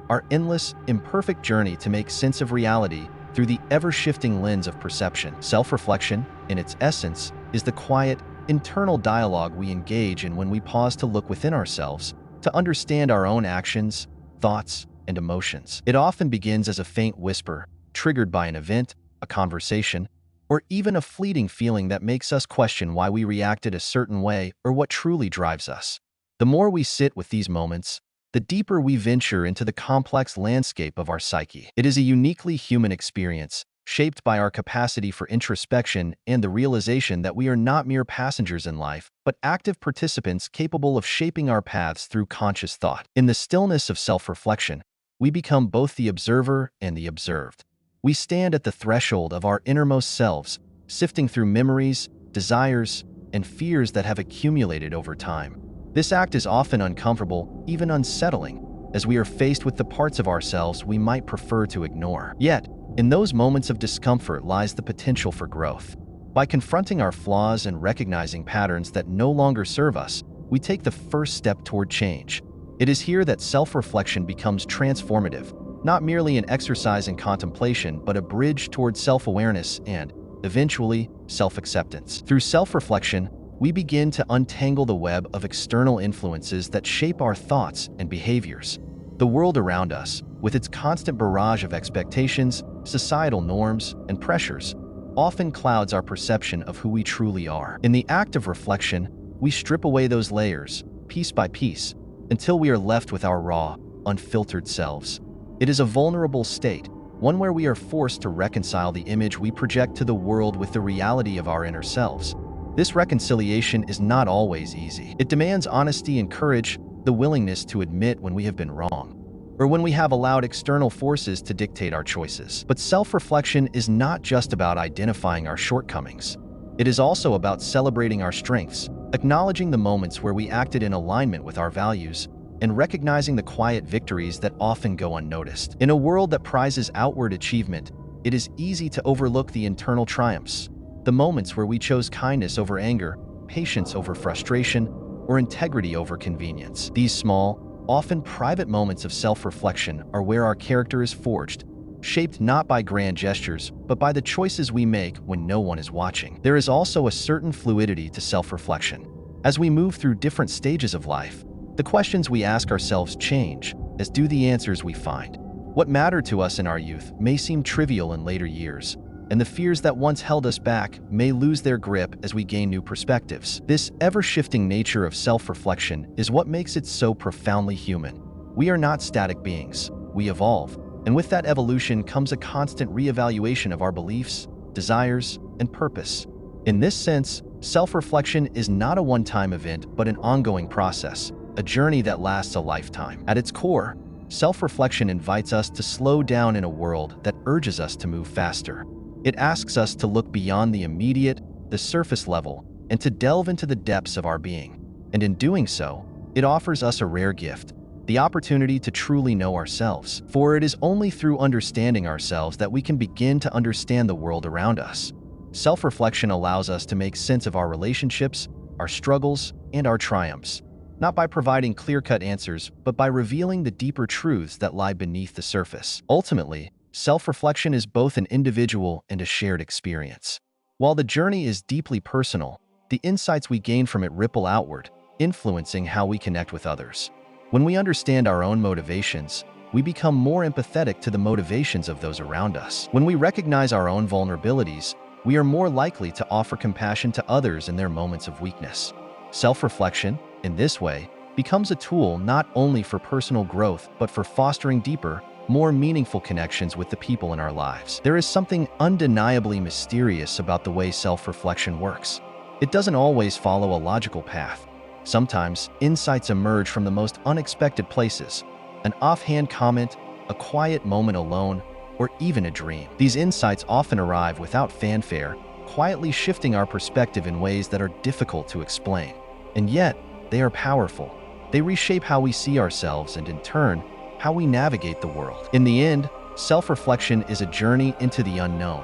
Our endless, imperfect journey to make sense of reality through the ever-shifting lens of perception. Self-reflection, in its essence, is the quiet, internal dialogue we engage in when we pause to look within ourselves, to understand our own actions, thoughts, and emotions. It often begins as a faint whisper, triggered by an event, a conversation, or even a fleeting feeling that makes us question why we reacted a certain way or what truly drives us. The more we sit with these moments, the deeper we venture into the complex landscape of our psyche. It is a uniquely human experience, shaped by our capacity for introspection and the realization that we are not mere passengers in life, but active participants capable of shaping our paths through conscious thought. In the stillness of self-reflection, we become both the observer and the observed. We stand at the threshold of our innermost selves, sifting through memories, desires, and fears that have accumulated over time. This act is often uncomfortable, even unsettling, as we are faced with the parts of ourselves we might prefer to ignore. Yet, in those moments of discomfort lies the potential for growth. By confronting our flaws and recognizing patterns that no longer serve us, we take the first step toward change. It is here that self-reflection becomes transformative, not merely an exercise in contemplation, but a bridge towards self-awareness and, eventually, self-acceptance. Through self-reflection, we begin to untangle the web of external influences that shape our thoughts and behaviors. The world around us, with its constant barrage of expectations, societal norms, and pressures, often clouds our perception of who we truly are. In the act of reflection, we strip away those layers, piece by piece, until we are left with our raw, unfiltered selves. It is a vulnerable state, one where we are forced to reconcile the image we project to the world with the reality of our inner selves. This reconciliation is not always easy. It demands honesty and courage, the willingness to admit when we have been wrong, or when we have allowed external forces to dictate our choices. But self-reflection is not just about identifying our shortcomings. It is also about celebrating our strengths, acknowledging the moments where we acted in alignment with our values, and recognizing the quiet victories that often go unnoticed. In a world that prizes outward achievement, it is easy to overlook the internal triumphs, the moments where we chose kindness over anger, patience over frustration, or integrity over convenience. These small, often private moments of self-reflection are where our character is forged, shaped not by grand gestures, but by the choices we make when no one is watching. There is also a certain fluidity to self-reflection. As we move through different stages of life, the questions we ask ourselves change, as do the answers we find. What mattered to us in our youth may seem trivial in later years, and the fears that once held us back may lose their grip as we gain new perspectives. This ever-shifting nature of self-reflection is what makes it so profoundly human. We are not static beings, we evolve, and with that evolution comes a constant reevaluation of our beliefs, desires, and purpose. In this sense, self-reflection is not a one-time event, but an ongoing process, a journey that lasts a lifetime. At its core, self-reflection invites us to slow down in a world that urges us to move faster. It asks us to look beyond the immediate, the surface level, and to delve into the depths of our being. And in doing so, it offers us a rare gift, the opportunity to truly know ourselves. For it is only through understanding ourselves that we can begin to understand the world around us. Self-reflection allows us to make sense of our relationships, our struggles, and our triumphs, not by providing clear-cut answers, but by revealing the deeper truths that lie beneath the surface. Ultimately, self-reflection is both an individual and a shared experience. While the journey is deeply personal, the insights we gain from it ripple outward, influencing how we connect with others. When we understand our own motivations, we become more empathetic to the motivations of those around us. When we recognize our own vulnerabilities, we are more likely to offer compassion to others in their moments of weakness. Self-reflection, in this way, becomes a tool not only for personal growth, but for fostering deeper, more meaningful connections with the people in our lives. There is something undeniably mysterious about the way self-reflection works. It doesn't always follow a logical path. Sometimes, insights emerge from the most unexpected places, an offhand comment, a quiet moment alone, or even a dream. These insights often arrive without fanfare, quietly shifting our perspective in ways that are difficult to explain. And yet, they are powerful. They reshape how we see ourselves and, in turn, how we navigate the world. In the end, self-reflection is a journey into the unknown,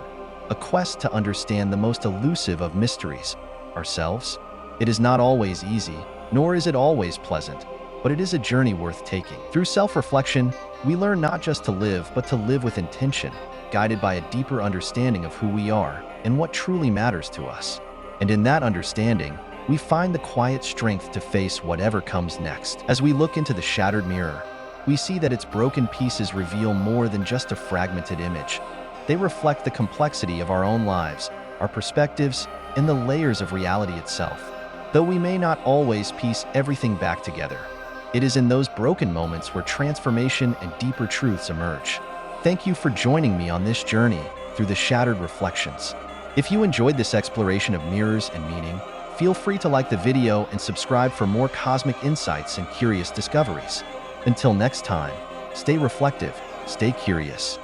a quest to understand the most elusive of mysteries, ourselves. It is not always easy, nor is it always pleasant, but it is a journey worth taking. Through self-reflection, we learn not just to live, but to live with intention, guided by a deeper understanding of who we are and what truly matters to us. And in that understanding, we find the quiet strength to face whatever comes next. As we look into the shattered mirror, we see that its broken pieces reveal more than just a fragmented image. They reflect the complexity of our own lives, our perspectives, and the layers of reality itself. Though we may not always piece everything back together, it is in those broken moments where transformation and deeper truths emerge. Thank you for joining me on this journey through the shattered reflections. If you enjoyed this exploration of mirrors and meaning, feel free to like the video and subscribe for more cosmic insights and curious discoveries. Until next time, stay reflective, stay curious,